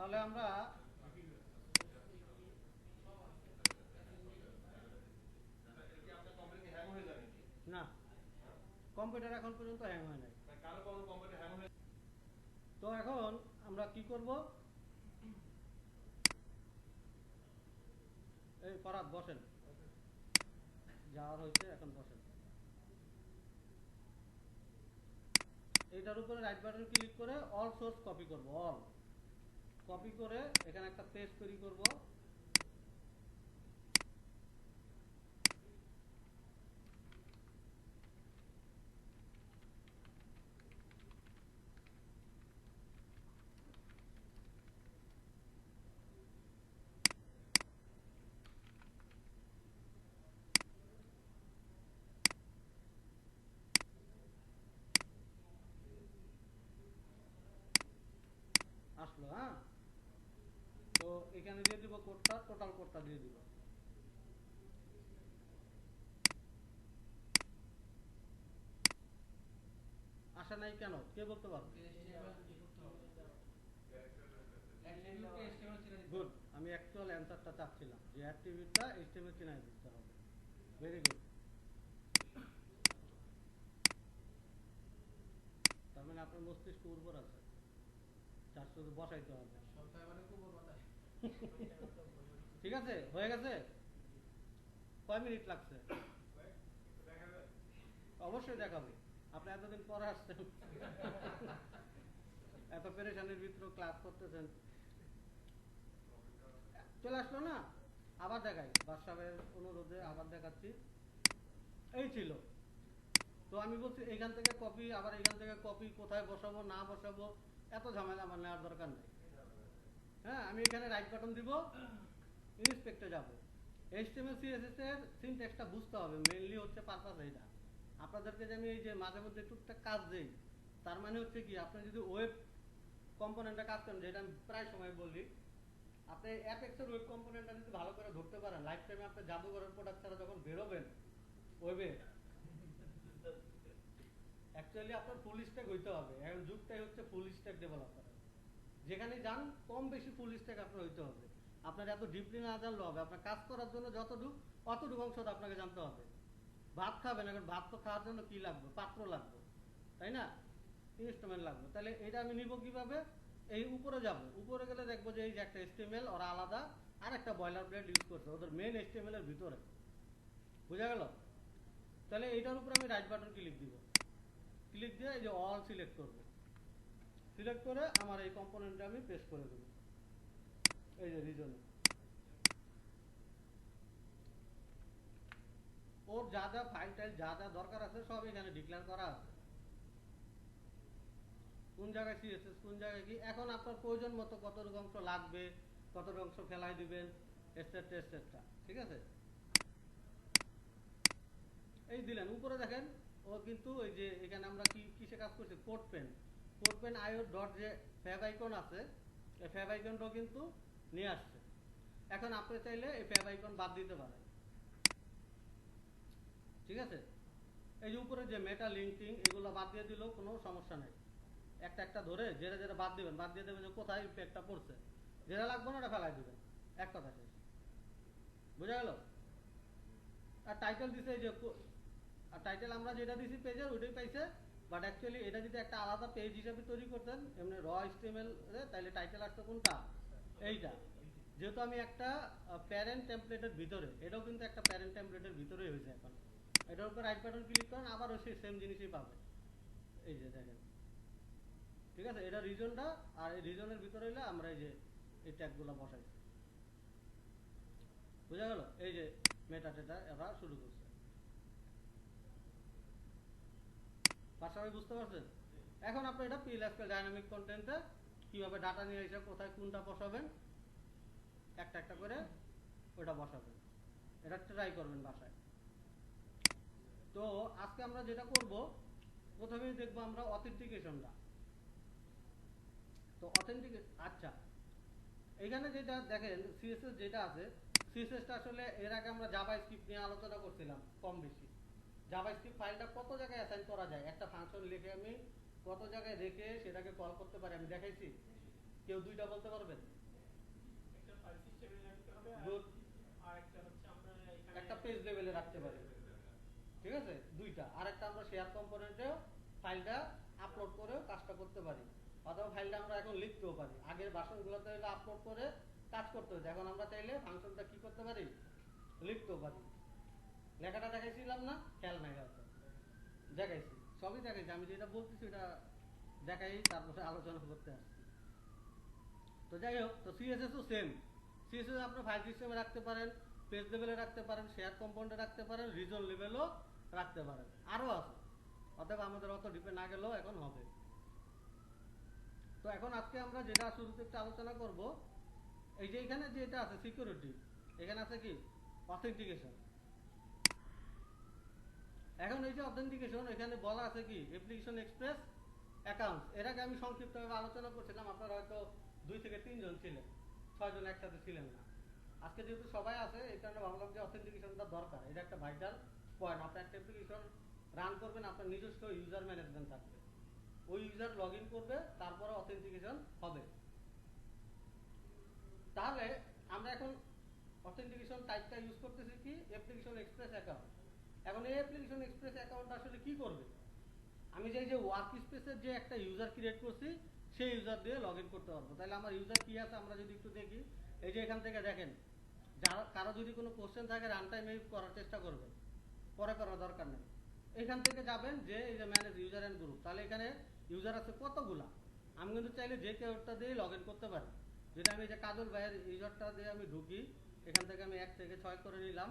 তাহলে আমরা না, কম্পিউটার এখন পর্যন্ত হ্যাং হয় নাই। তো এখন আমরা কি করব, এই ফরাদ বসেন, যাওয়ার হয়েছে, এখন বসেন। এইটার উপরে রাইট বাটন ক্লিক করে অল সোর্স কপি করব। অল কপি করে এখানে একটা পেজ তৈরি করব। আসলো, হ্যাঁ। তো এখানে দিয়ে দিব কোডটা, টোটাল কোডটা দিয়ে দিব। আসা নাই কেন, কে বলতে পারবে? গুড, আমি অ্যাকচুয়াল অ্যান্সারটা চাচ্ছিলাম যে অ্যাট্রিবিউটটা এইচটিএমএল চিহ্নে দিতে হবে। Very good. তার মানে আপনার মস্তিষ্ক উর্বর আছে, তার শুধু বসাইতে হবে। ঠিক আছে, হয়ে গেছে। কয় মিনিট লাগছে? অবশ্যই দেখাবে, আপনি এতদিন পরে আসছেন, এত পেরেশানির ভিতরে ক্লাস করতেছেন, চলে আসলো না? আবার দেখাই, বাদশাহের অনুরোধে আবার দেখাচ্ছি। এই ছিল। তো আমি বলছি এখান থেকে কপি, আবার এখান থেকে কপি, কোথায় বসাবো না বসাবো এত ঝামেলা আমার নেওয়ার দরকার নেই। হ্যাঁ, আমি এখানে রাইট বাটন দিব, ইন্সপেক্টে যাব। এইচটিএমএল সিএসএস এর সিনট্যাক্সটা বুঝতে হবে, মেইনলি হচ্ছে পারপাস এইটা। আপনাদেরকে যে আমি এই যে মাঝে মধ্যে টুকটাক কাজ দেই, তার মানে হচ্ছে কি, আপনি যদি ওয়েব কম্পোনেন্টে কাজ করেন, যেটা আমি প্রায় সময় বলি, আপনি অ্যাপেক্সের ওয়েব কম্পোনেন্টটা যদি ভালো করে ধরতে পারেন, লাইফ টাইমে আপনি জাদুঘরের প্রোডাক্ট ছাড়া যখন বেরোবেন ওয়েবে, অ্যাকচুয়ালি আপনার ফুল স্ট্যাক হইতে হবে। এখন যুগটাই হচ্ছে ফুল স্ট্যাক ডেভেলপার, যেখানে যান কম বেশি ফুল স্ট্যাক আপনার হইতে হবে। আপনার এত ডিপলি না জানলে হবে, আপনার কাজ করার জন্য যতটুকু অতটুকু অংশ আপনাকে জানতে হবে। ভাত খাবেন, এখন ভাত তো খাওয়ার জন্য কি লাগবে? পাত্র লাগবে, তাই না? ইনস্ট্রুমেন্ট লাগবে। তাহলে এটা আমি নিব কিভাবে? এই উপরে যাব, উপরে গেলে দেখবো যে এই যে একটা এসটিএমএল ওরা আলাদা আর একটা বয়লার প্লেট ইউজ করছে ওদের মেন এসটিএমএল এর ভিতরে। বুঝা গেল? তাহলে এইটার উপরে আমি রাইট বাটন ক্লিক দিব, ক্লিক দিয়ে এই যে অল সিলেক্ট করবে, সিলেক্ট করে আমার এই কম্পোনেন্টটা আমি পেস্ট করে দেবো এই যে রিজনে। ওর যা যা ফাইল টাইল যা যা দরকার আছে সব এখানে ডিক্লেয়ার করা আছে, কোন জায়গায় সিএসএস, কোন জায়গায় কি। এখন আপনার প্রয়োজন মতো কতটুকু অংশ লাগবে, কতটুকু অংশ ফেলাই দিবেন, এটসেট্রা এটসেট্রা। ঠিক আছে, এই দিলেন। উপরে দেখেন ও কিন্তু ওই যে এখানে আমরা কি কিসে কাজ করছি, কোড পেন, কোড পেন আইও ডট যে ফ্যাব আইকন আছে, এই ফ্যাব আইকনটাও কিন্তু নিয়ে আসছে। এখন আপনি চাইলে এই ফ্যাব আইকন বাদ দিতে পারেন। ঠিক আছে, এই যে উপরে যে মেটা লিঙ্কিং এগুলো বাদ দিয়ে দিলেও কোনো সমস্যা নেই। একটা একটা ধরে যেটা যেটা বাদ দিবেন, বাদ দিয়ে দেবেন যে কোথায় ইফেক্টটা পড়ছে, যেটা লাগবে না ওটা ফেলাই দিবেন, এক কথা শেষ। বুঝা গেল? আর টাইটেল দিছে এই যে, আর টাইটেল আমরা যেটা দিছি পেজের ওইটাই পাইছে, বাট অ্যাকচুয়ালি এটা যদি একটা আলাদা পেজ হিসেবে তৈরি করতেন এমনি র এইচটিএমএল এ, তাহলে টাইটেল আসতো কোনটা? এইটা। যেহেতু আমি একটা প্যারেন্ট টেমপ্লেটের ভিতরে, এটাও কিন্তু একটা প্যারেন্ট টেমপ্লেটের ভিতরেই হয়েছে। এখন এটার উপর রাইট বাটন ক্লিক করেন, আবারও সেই সেম জিনিসই পাবেন। এই যে দেখেন, ঠিক আছে, এটা রিজনটা, আর এই রিজনের ভিতরে হইলে আমরা এই যে এই ট্যাগগুলো বসাইছি। বুঝা গেল? এই যে মেটা টেটা এরা শুরু করছে। পাশাপাশি বুঝতে পারছেন? এখন আপনি এটা পিএলএসকে ডাইনামিক কন্টেন্টে কিভাবে ডাটা নিয়ে এসে কোথায় কোনটা বসাবেন, একটা একটা করে ওটা বসাবেন। এটা ট্রাই করবেন বাসায়। তো আজকে আমরা যেটা করব, প্রথমেই দেখবো আমরা অথেন্টিকেশনটা। তো আচ্ছা, এখানে যেটা দেখেন সিএসএস যেটা আছে, সিএসএসটা আসলে এর আগে আমরা জাভাস্ক্রিপ্ট নিয়ে আলোচনা করছিলাম কম বেশি। জাভাস্ক্রিপ্ট ফাইলটা কত জায়গায় অ্যাসাইন করা যায়, একটা ফাংশন লিখে আমি কত জায়গায় রেখে সেটাকে কল করতে পারি আমি দেখাইছি। কেউ দুইটা বলতে পারবেন? গুড, একটা পেজ লেভেলে রাখতে পারি, ঠিক আছে, দুইটা। আরেকটা আমরা শেয়ার কম্পোনেন্টেও ফাইলটা আপলোড করেও কাজটা করতে পারি, অথবা ফাইলটা আমরা এখন লিখতেও পারি। আগের ভার্সনগুলোতে হলে আপলোড করে কাজ করতে হতো, এখন আমরা চাইলে ফাংশনটা কি করতে পারি, লিখতেও পারি। লেখাটা দেখাইছিলাম না, খেয়াল নাই হয়তো, দেখাইছি, সবই দেখাইছি, আমি যেটা বলতেছি এটা দেখাই তারপরে আলোচনা করতে আসছি। তো যাই হোক, তো সিএসএসও সেম। সিএসএস আপনি ফাইল সিস্টেমে রাখতে পারেন, পেজ লেভেলে রাখতে পারেন, শেয়ার কম্পোনেন্টে রাখতে পারেন, রিজন লেভেলও রাখতে পারেন, আরও আছে। অতএব আমাদের অত ডিপে না গেলেও এখন হবে। তো এখন আজকে আমরা যেটা শুরুতে একটু আলোচনা করব, এই যে এখানে যেটা আছে সিকিউরিটি, এখানে আছে কি অথেন্টিকেশন। এখন এই যে অথেন্টিকেশন, এখানে বলা আছে কি অ্যাপ্লিকেশন এক্সপ্রেস অ্যাকাউন্ট। এর আগে আমি সংক্ষিপ্তভাবে আলোচনা করছিলাম, আপনারা হয়তো 2 থেকে 3 জন ছিলেন, 6 জন একসাথে ছিলেন না। আজকে যেহেতু সবাই আছে, এই কারণে ভাবলাম যে অথেন্টিকেশনটা দরকার, এটা একটা ভাইটাল পয়েন্ট। আপনি একটা অ্যাপ্লিকেশন রান করবেন, আপনার নিজস্ব ইউজার ম্যানেজমেন্ট থাকবে, ওই ইউজার লগ ইন করবে, তারপরে অথেন্টিকেশন হবে। তাহলে আমরা এখন অথেন্টিকেশন টাইপটা ইউজ করতেছি কি অ্যাপ্লিকেশন এক্সপ্রেস অ্যাকাউন্ট। এখন এই অ্যাপ্লিকেশন এক্সপ্রেস অ্যাকাউন্ট আসলে কি করবে, আমি যে ওয়ার্ক স্পেসের যে একটা ইউজার ক্রিয়েট করছি সেই ইউজার দিয়ে লগ ইন করতে পারবো। তাহলে আমার ইউজার কি আছে আমরা যদি একটু দেখি, এই যে এখান থেকে দেখেন, যারা কারো যদি কোনো কোশ্চেন থাকে রান টাইমে করার চেষ্টা করবেন, পরে করার দরকার নেই। এখান থেকে যাবেন যে এই যে ম্যানেজ ইউজার অ্যান্ড গ্রুপ, তাহলে এখানে ইউজার আছে কতগুলা। আমি কিন্তু চাইলে যে কেউটা দিয়ে লগ ইন করতে পারি। যেটা আমি যে কাজল ভাইয়ের ইউজারটা দিয়ে আমি ঢুকি, এখান থেকে আমি 1 থেকে 6 করে নিলাম,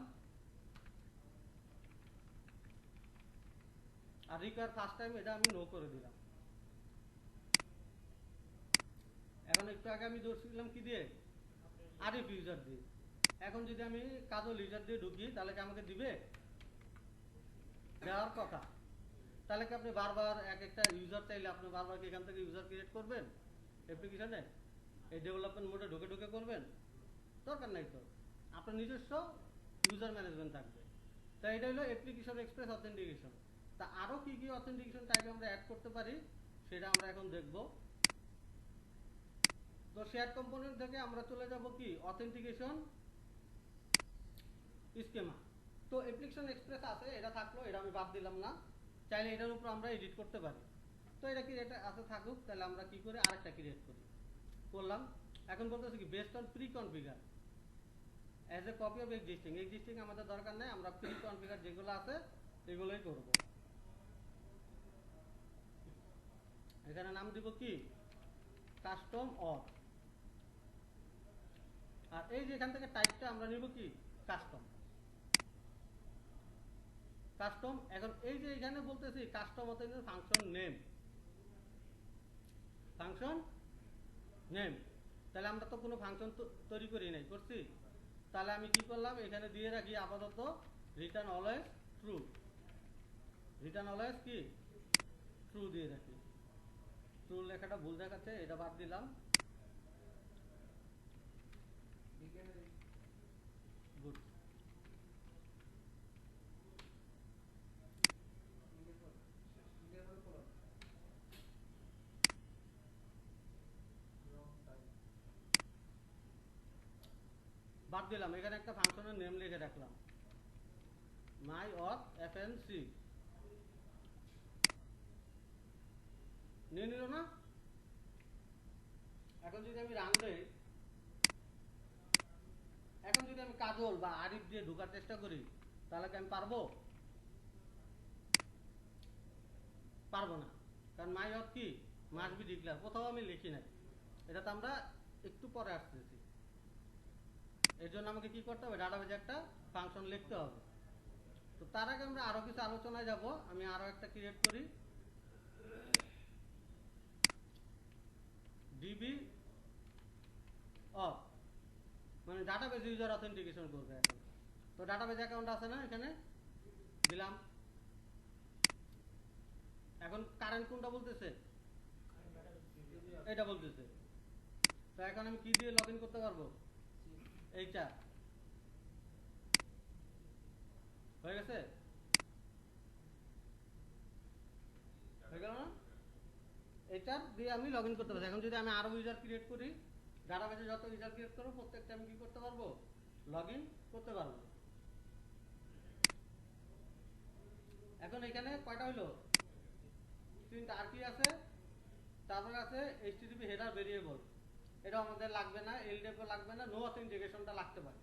আর রিকোয়ার ফার্স্ট টাইম এটা আমি নো করে দিলাম। এখন একটু আগে আমি ধরছিলাম কি দিয়ে, আরিফ ইউজার দিয়ে। এখন যদি আমি কাজল ইউজার দিয়ে ঢুকি, তাহলে কি আমাকে দিবে, দেওয়ার কথা। তাহলে কি আপনি বারবার এক একটা ইউজার চাইলে আপনি বারবার কি এখান থেকে ইউজার ক্রিয়েট করবেন অ্যাপ্লিকেশনে, এই ডেভেলপমেন্ট মোডে ঢুকে ঢুকে করবেন, দরকার নাই তো। আপনার নিজস্ব ইউজার ম্যানেজমেন্ট থাকবে। তাই এটা হলো অ্যাপ্লিকেশন এক্সপ্রেস অথেন্টিকেশন। তা আরও কি কি অথেন্টিকেশন টাইপ আমরা অ্যাড করতে পারি সেটা আমরা এখন দেখব। তো শেয়ার কম্পোনেন্ট থেকে আমরা চলে যাব কি অথেন্টিকেশন স্কিমা। তো অ্যাপ্লিকেশন এক্সপ্রেস আছে, এটা থাকলো, এটা আমি বাদ দিলাম না, চাইলে এটার উপর আমরা এডিট করতে পারি। তো এটা কি এটা আছে থাকুক, তাহলে আমরা কি করে আরেকটা ক্রিয়েট করি, করলাম। এখন বলতেছি কি best on pre configure as a copy of existing আমাদের দরকার নেই, আমরা প্রি কনফিগার যেগুলো আছে এগুলোই করব। এখানে নাম দিব কি কাস্টম অথ, আর এই যে এখান থেকে টাইপটা আমরা নিব কি কাস্টম। কাস্টম, এখন এই যে এখানে বলতেছি custom authentication function name, function name. তাহলে আমরা তো কোনো ফাংশন তৈরি করি নাই, করছি। তাহলে আমি কি করলাম, এখানে দিয়ে রাখি আপাতত return always true, return always কি ট্রু দিয়ে রাখি। ট্রু লেখাটা ভুল দেখাচ্ছে, এটা বাদ দিলাম। গুড, বাদ দিলাম। এখানে একটা ফাংশনের নেম লিখে রাখলাম মাই অথ এফএনসি, নিয়ে নিল না। এখন যদি আমি রান দেই, এখন যদি আমি কাজল বা আরিফ দিয়ে ঢোকার চেষ্টা করি, তাহলে কি আমি পারবো, পারবো না। কারণ মাই অথ কি মাস্ট বি ডিক্লেয়ার, কোথাও আমি লিখি নাই। এটা তো আমরা একটু পরে আসতেছি। এর জন্য আমাকে কি করতে হবে, ডাটাবেজে একটা ফাংশন লিখতে হবে। তো তার আগে আমরা আরো কিছু আলোচনায় যাব। আমি আরো একটা ক্রিয়েট করি, ডিবি অফ, মানে ডাটাবেজ ইউজার অথেন্টিকেশন করবে এখন। তো ডাটাবেজ অ্যাকাউন্ট আছে না, এখানে দিলাম। এখন কারেন্ট কোনটা বলতেছে, এটা বলতেছে। তো এখন আমি কি দিয়ে লগ ইন করতে পারবো, এইটা হয়ে গেছে, হয়ে গেল না, এটা দিয়ে আমি লগ ইন করতে পারছি। এখন যদি আমি আরো ইউজার ক্রিয়েট করি, ডাটাবেজে যত ইউজার ক্রিয়েট করবো প্রত্যেকটা আমি কি করতে পারবো, লগ ইন করতে পারবো। এখন এখানে কয়টা হইলো, তিনটা। আর কি আছে, তারপরে আছে HTTP হেডার ভেরিয়েবল, এটা আমাদের লাগবে না, LDAP লাগবে না, নো অথেন্টিকেশনটা লাগতে পারে।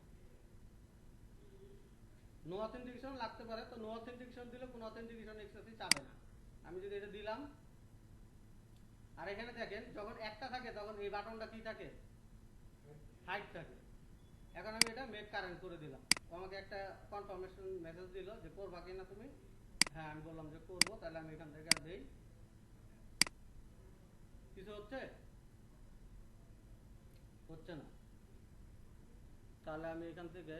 নো অথেন্টিকেশন লাগতে পারে, তো নো অথেন্টিকেশন দিলে কোনো অথেন্টিকেশন এক্সেসই চাবে না। আমি যদি এটা দিলাম, আর এখানে দেখেন যখন একটা থাকে তখন এই বাটনটা কি থাকে, হাইড থাকে। এখন আমি এটা মেক কারেন্ট করে দিলাম, আমাকে একটা কনফার্মেশন মেসেজ দিল যে করবা কিনা তুমি। হ্যাঁ আমি বললাম যে করবো, তাহলে আমি এখান থেকে দেই। কিছু হচ্ছে হচ্ছে না, তাহলে আমি এখান থেকে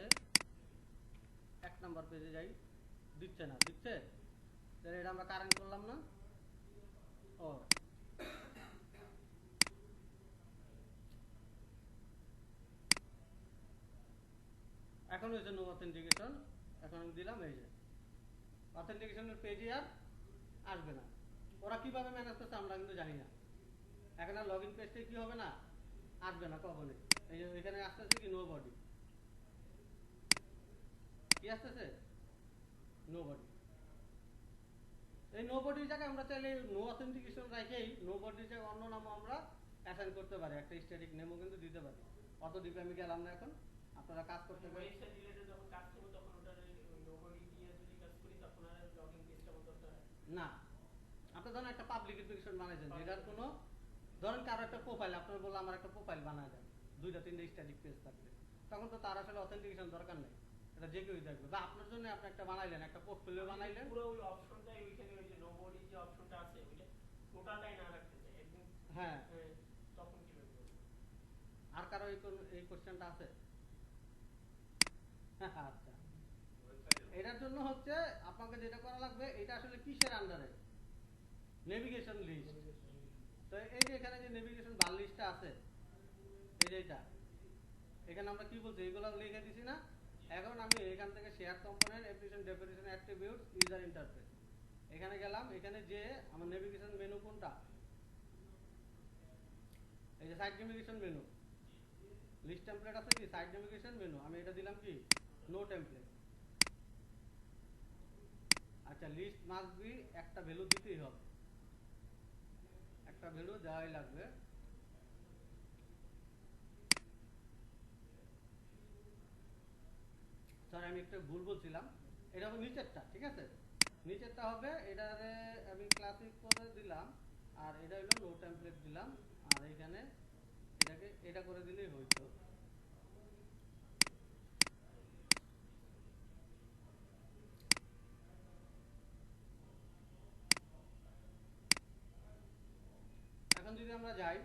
1 নাম্বার পেজে যাই, দিচ্ছে না, দিচ্ছে। তাহলে এটা আমরা কারেন্ট করলাম না। ও এখন হয়েছে নো অথেন্টিকেশন। এখন আমি দিলাম, এই যে অথেন্টিকেশনের পেজে আর আসবে না। ওরা কিভাবে ম্যানেজ করছে আমরা কিন্তু জানি না। এখন আর লগ ইন পেজটা কি হবে না, আসবে না কখনোই। এই যে এখানে আসতেছে কি, নো বডি, কি আসতেছে, নো বডি। এই নো বডির জায়গায় আমরা চাইলে নো অথেন্টিকেশন রাখেই নো বডির জায়গায় অন্য নামও আমরা অ্যাসাইন করতে পারি, একটা স্ট্যাটিক নেমও কিন্তু দিতে পারি। অত ডিপে আমি গেলাম না, এখন আপনারা কাজ করতে পারেন। ওয়েবসাইট রিলেটেড যখন কাজ করব তখন ওটার নোবডি দিয়ে যদি কাজ করি তখন আর লগইন পেজটা মতো দরকার না। আপনি ধরেন একটা পাবলিক অ্যাপ্লিকেশন বানাইছেন, যেটার কোনো ধরেন কারো একটা প্রোফাইল, আপনার বললাম আমার একটা প্রোফাইল বানায় দেন, 2-3টা স্ট্যাটিক পেজ থাকবে, তখন তো তার আসলে অথেন্টিকেশন দরকার নেই, এটা যে কেউই দেখবে। বা আপনার জন্য আপনি একটা বানাইলেন, একটা পোর্টফোলিও বানাইলেন, পুরো ওই অপশনটাই ওইখানে ওই যে নোবডি যে অপশনটা আছে ওইটা টোটালটাই না রাখতে চাই একদম। হ্যাঁ তখন কিভাবে করব? আর কারো এই কোশ্চেনটা আছে? আচ্ছা, এটার জন্য হচ্ছে আপনাকে যেটা করা লাগবে, এটা আসলে কিসের আন্ডারে, নেভিগেশন লিস্ট। তো এই যে এখানে যে নেভিগেশন বার লিস্টটা আছে, এই যে এটা, এখানে আমরা কি বলছি, এগুলো লিখে দিছি না। এখন আমি এখান থেকে share component, application definition, attributes, user interface, এখানে গেলাম। এখানে যে আমার নেভিগেশন মেনু কোনটা, এই যে side navigation menu, list template আছে কি, সাইড নেভিগেশন মেনু, আমি এটা দিলাম কি, নো টেমপ্লেট। আচ্ছা, লিস্ট মাস্ট বি, একটা ভ্যালু দিতেই হবে, একটা ভ্যালু দেওয়াই লাগবে। সরি আমি একটা ভুল বলছিলাম, এটা হবে নিচেরটা, ঠিক আছে, নিচেরটা হবে এটারে আমি ক্লাসিক করে দিলাম, আর এটা হলো নো টেমপ্লেট দিলাম, আর এখানে এটাকে এটা করে দিলেই হইতো। এখন যদি আমরা যাই,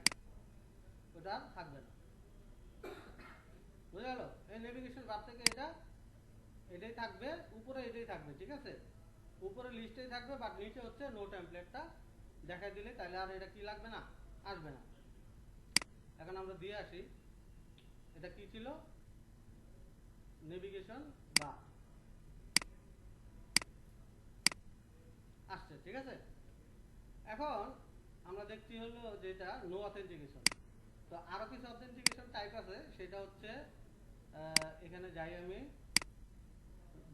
ওটা আর থাকবে না, বুঝা গেল। এই নেভিগেশন বার থেকে এটা এটাই থাকবে, উপরে এটাই থাকবে, ঠিক আছে, উপরে লিস্টেই থাকবে, বাট নিচে হচ্ছে নো টেমপ্লেটটা দেখাই দিলে, তাহলে আর এটা কি লাগবে না, আসবে না। এখন আমরা দিয়ে আসি, এটা কি ছিল, নেভিগেশন বার আসছে, ঠিক আছে। এখন আমরা দেখছি হলো যেটা নো অথেন্টিকেশন। তো আরো কিছু অথেন্টিকেশন টাইপ আছে, সেটা হচ্ছে এখানে যাই আমি,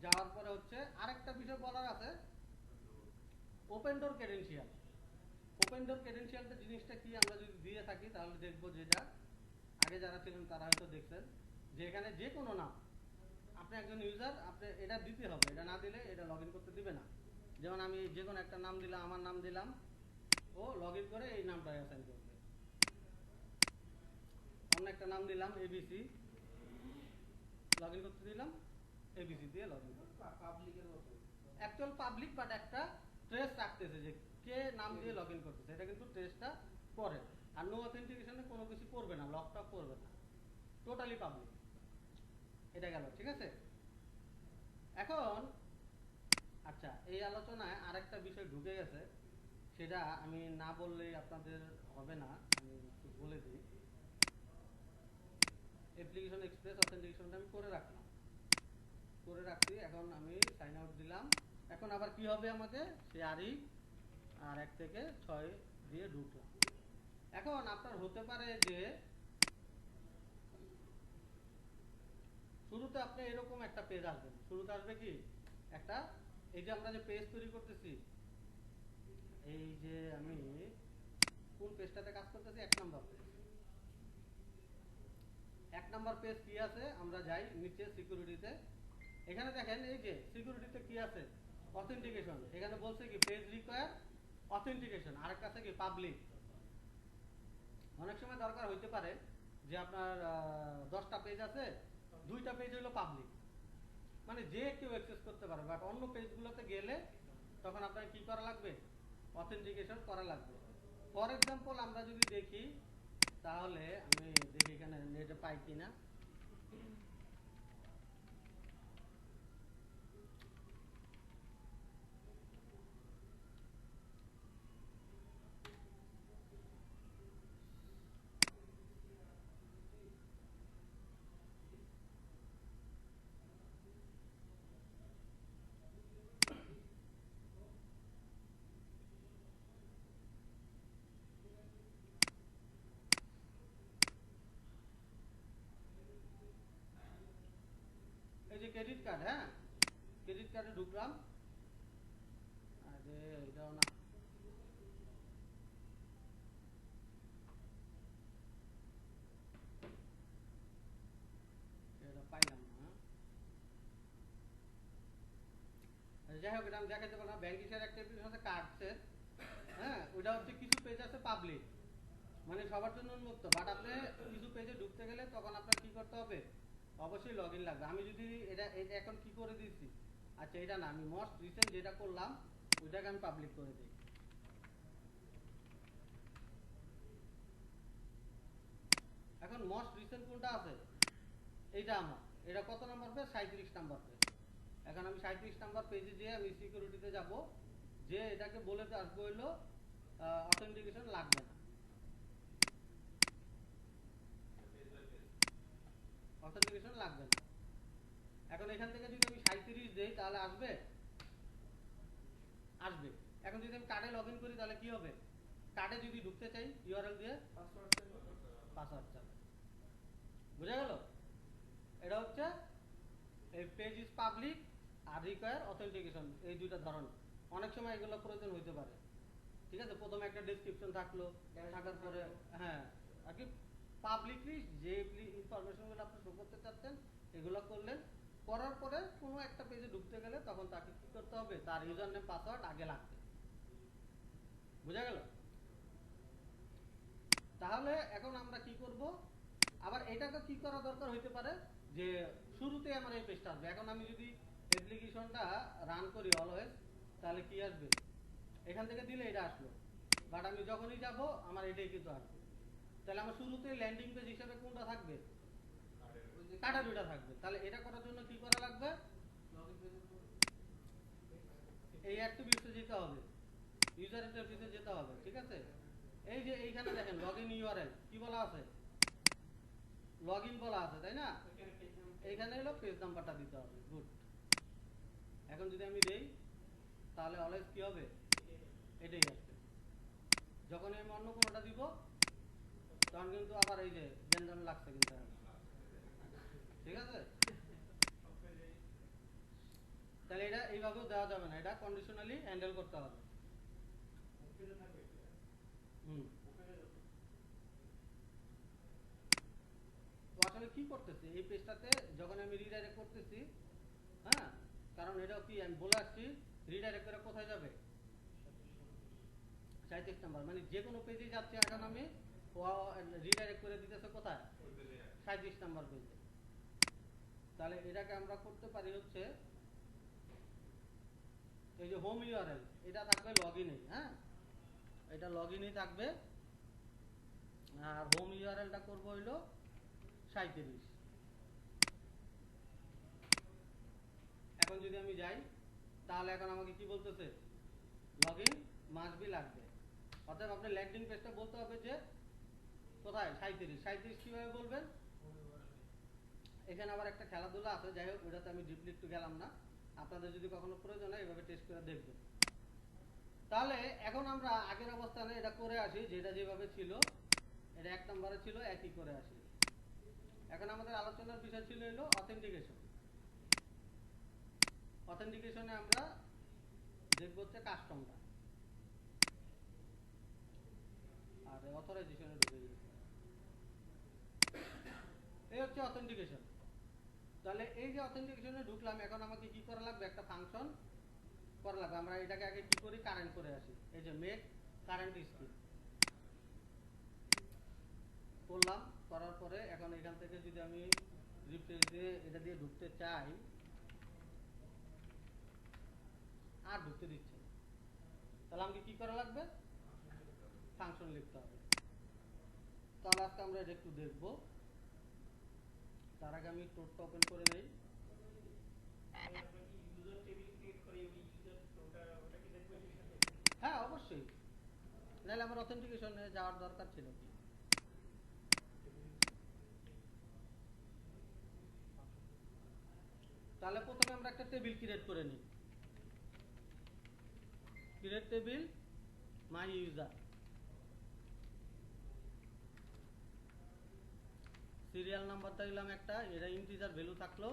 যাওয়ার পরে হচ্ছে আরেকটা বিষয় বলার আছে, open door credential. Open door ক্রেডেনশিয়ালটা জিনিসটা কি, আমরা যদি দিয়ে থাকি তাহলে দেখবো, যেটা আগে যারা ছিলেন তারা হয়তো দেখছেন, যে এখানে যে কোনো নাম, আপনি একজন ইউজার, আপনি এটা দিতে হবে, এটা না দিলে এটা লগ ইন করতে দিবে না। যেমন আমি যে কোনো একটা নাম দিলাম, আমার নাম দিলাম, ও লগ ইন করে এই নামটা অ্যাসাইন করবে। অন্য একটা নাম দিলাম এবিসি, লগ ইন করতে দিলাম, এবিসি দিয়ে লগ ইন পাবলিকের মতো, অ্যাকচুয়াল পাবলিক, বাট একটা ট্রেস রাখতেছে যে কে নাম দিয়ে লগ ইন করতেছে, এটা কিন্তু ট্রেসটা করে। আর নো অথেন্টিকেশনে কোনো কিছু করবে না, লক টক করবে না, টোটালি পাবলিক। এটা গেল, ঠিক আছে। এখন আচ্ছা, এই আলোচনায় আরেকটা বিষয় ঢুকে গেছে, সেটা আমি না বললেই আপনাদের হবে না, আমি একটু বলে দিই। অ্যাপ্লিকেশন এক্সপ্রেস অথেন্টিকেশনটা আমি করে রাখলাম, করে রাখছি। এখন আমি সাইন আউট দিলাম। এখন আবার কি হবে, আমাকে সে আরই আর 1 থেকে 6 দিয়ে ঢুকলাম। এখন আপনার হতে পারে যে শুরুতে আপনি এরকম একটা পেজ আসবে, শুরুতে আসবে কি একটা, এই যে আমরা যে পেজ তৈরি করতেছি, এই যে আমি কোন পেজটাতে কাজ করতেছি, 1 নাম্বার পেজ। 1 নাম্বার পেজ কি আছে, আমরা যাই নিচে সিকিউরিটিতে, এখানে দেখেন এই যে সিকিউরিটিতে কি আছে, অথেন্টিকেশন। এখানে বলছে কি পেজ রিকোয়ার অথেন্টিকেশন, আরেকটা আছে কি পাবলিক। অনেক সময় দরকার হইতে পারে যে আপনার 10টা পেজ আছে, 2টা পেজ হলো পাবলিক, মানে যে কেউ অ্যাক্সেস করতে পারে, বাট অন্য পেজগুলোতে গেলে তখন আপনার কি করা লাগবে, অথেন্টিকেশন করা লাগবে। ফর এক্সাম্পল আমরা যদি দেখি, তাহলে আমি দেখি এখানে নেটে পাই কিনা। এই যে ক্রেডিট কার্ড, হ্যাঁ ক্রেডিট কার্ডে ঢুকলাম, আরে এটাও না, এটা পাইলাম না। যাই হোক, এটা আমি দেখাতে পারলাম। ব্যাংক ইশার একটা অ্যাপ্লিকেশন আছে কার্ডসের, হ্যাঁ ওইটা হচ্ছে কিছু পেজ আছে পাবলিক, মানে সবার জন্য উন্মুক্ত, বাট আপনি কিছু পেজে ঢুকতে গেলে তখন আপনার কি করতে হবে, অবশ্যই লগ ইন লাগবে। আমি যদি এটা এখন কি করে দিচ্ছি, আচ্ছা এটা না, আমি মোস্ট রিসেন্ট যেটা করলাম ওইটাকে আমি পাবলিক করে দিই। এখন মোস্ট রিসেন্ট কোনটা আছে, এইটা আমার, এটা কত নাম্বার পেজ, 37 নাম্বার পেজ। এখন আমি 37 নাম্বার পেজে যেয়ে আমি সিকিউরিটিতে যাব, যে এটাকে বলে আসবো হইলো অথেন্টিকেশন লাগবে না, অথেন্টিকেশন লাগবে না। এখন এখান থেকে যদি আমি 37 দেই তাহলে আসবে, আসবে। এখন যদি আমি কার্ডে লগ ইন করি তাহলে কি হবে, কার্ডে যদি ঢুকতে চাই ইউআরএল দিয়ে পাসওয়ার্ড চাবে, বুঝা গেল। এটা হচ্ছে এই পেজ ইজ পাবলিক আর রিকোয়ার অথেন্টিকেশন, এই দুইটা ধরন। অনেক সময় এগুলো প্রয়োজন হইতে পারে, ঠিক আছে। প্রথমে একটা ডেসক্রিপশন থাকলো, থাকার পরে হ্যাঁ আর কি পাবলিকলি যে ইনফরমেশনগুলো আপনি শো করতে চাচ্ছেন এগুলো করলেন, করার পরে কোনো একটা পেজে ঢুকতে গেলে তখন তাকে কি করতে হবে, তার ইউজার নেম পাসওয়ার্ড আগে লাগবে, বুঝা গেল। তাহলে এখন আমরা কি করব, আবার এটাকে কি করা দরকার হইতে পারে যে শুরুতে আমার এই পেজটা আসবে। এখন আমি যদি অ্যাপ্লিকেশনটা রান করি অলওয়েজ, তাহলে কি আসবে, এখান থেকে দিলে এটা আসলো, বাট আমি যখনই যাব আমার এটাই কিন্তু আসবে। তাহলে আমার শুরুতে ল্যান্ডিং পেজ হিসেবে কোনটা থাকবে, কাটা দুইটা থাকবে। তাহলে এটা করার জন্য কি করা লাগবে, এই অ্যাক্টিভিটিতে যেতে হবে, ইউজার ইন্টারফেসে যেতে হবে, ঠিক আছে। এই যে এইখানে দেখেন লগইন ইউআরএল কি বলা আছে, লগইন বলা আছে, তাই না। এইখানে হলো পেজ নাম্বারটা দিতে হবে, গুড। এখন যদি আমি দেই তাহলে অলওয়েজ কি হবে, এটাই আসবে। যখন আমি অন্য কোনোটা দিব তখন কিন্তু আবার এই যে জেনজাম লাগছে কিন্তু, ঠিক আছে। তাহলে এটা এইভাবেও দেওয়া যাবে না, এটা কন্ডিশনালি হ্যান্ডেল করতে হবে। তো আসলে কি করতেছে এই পেজটাতে যখন আমি রিডাইরেক্ট করতেছি, হ্যাঁ কারণ এটা কি আমি বলে আসছি, রিডাইরেক্ট করে কোথায় যাবে, 37 নাম্বার, মানে যে কোনো পেজে যাচ্ছে, এখন আমি রিডাইরেক্ট করে দিতেছে কোথায়, 37 নাম্বার পেজে। তাহলে এটাকে আমরা করতে পারি হচ্ছে এই যে হোম ইউআরএল, এটা থাকবে লগইনে, হ্যাঁ এটা লগইনেই থাকবে, আর হোম ইউআরএলটা করবো হইলো 37। এখন যদি আমি যাই তাহলে এখন আমাকে কি বলতেছে, লগইন মাস্ট বি লাগবে, অর্থাৎ আপনি ল্যান্ডিং পেজটা বলতে হবে যে কোথায়, 37 কিভাবে বলবেন। এখানে আবার একটা খেলাধুলা আছে, যাই হোক ওটাতে আমি ডিপলি একটু গেলাম না, আপনাদের যদি কখনো প্রয়োজন হয় এভাবে টেস্ট করে দেখবেন। তাহলে এখন আমরা আগের অবস্থানে এটা করে আসি, যেটা যেভাবে ছিল, এটা 1 নম্বরে ছিল, একই করে আসি। এখন আমাদের আলোচনার বিষয় ছিল হলো অথেন্টিকেশন। অথেন্টিকেশনে আমরা দেখব হচ্ছে কাস্টমটা আর অথরাইজেশনে ঢুকে গেছে। এই হচ্ছে অথেন্টিকেশন। তাহলে এই যে অথেন্টিকেশনে ঢুকলাম, এখন আমাকে কি করা লাগবে? একটা ফাংশন করা লাগবে। আমরা এটাকে আগে কি করি? কারেন্ট করে আসি। এই যে মেক কারেন্ট স্কিপ করলাম, করার পরে এখন এখান থেকে যদি আমি রিফ্রেশ দিয়ে এটা দিয়ে ঢুকতে চাই, আর ঢুকতে দিচ্ছে না। তাহলে আমাকে কি করা লাগবে? ফাংশন লিখতে হবে। তাহলে আজকে আমরা এটা একটু দেখবো। তার আগে আমি টোডটা ওপেন করে নেই। আমরা কি ইউজার টেবিল ক্রিয়েট করি, ওই ইউজার ওটা কি দেখবো এর সাথে? হ্যাঁ অবশ্যই, নাহলে আমার অথেন্টিকেশনে যাওয়ার দরকার ছিল কি? তাহলে প্রথমে আমরা একটা টেবিল ক্রিয়েট করে নিই। ক্রিয়েট টেবিল মাই ইউজার, সিরিয়াল নাম্বারটা দিলাম একটা, এটা ইন্টিজার ভ্যালু থাকলো।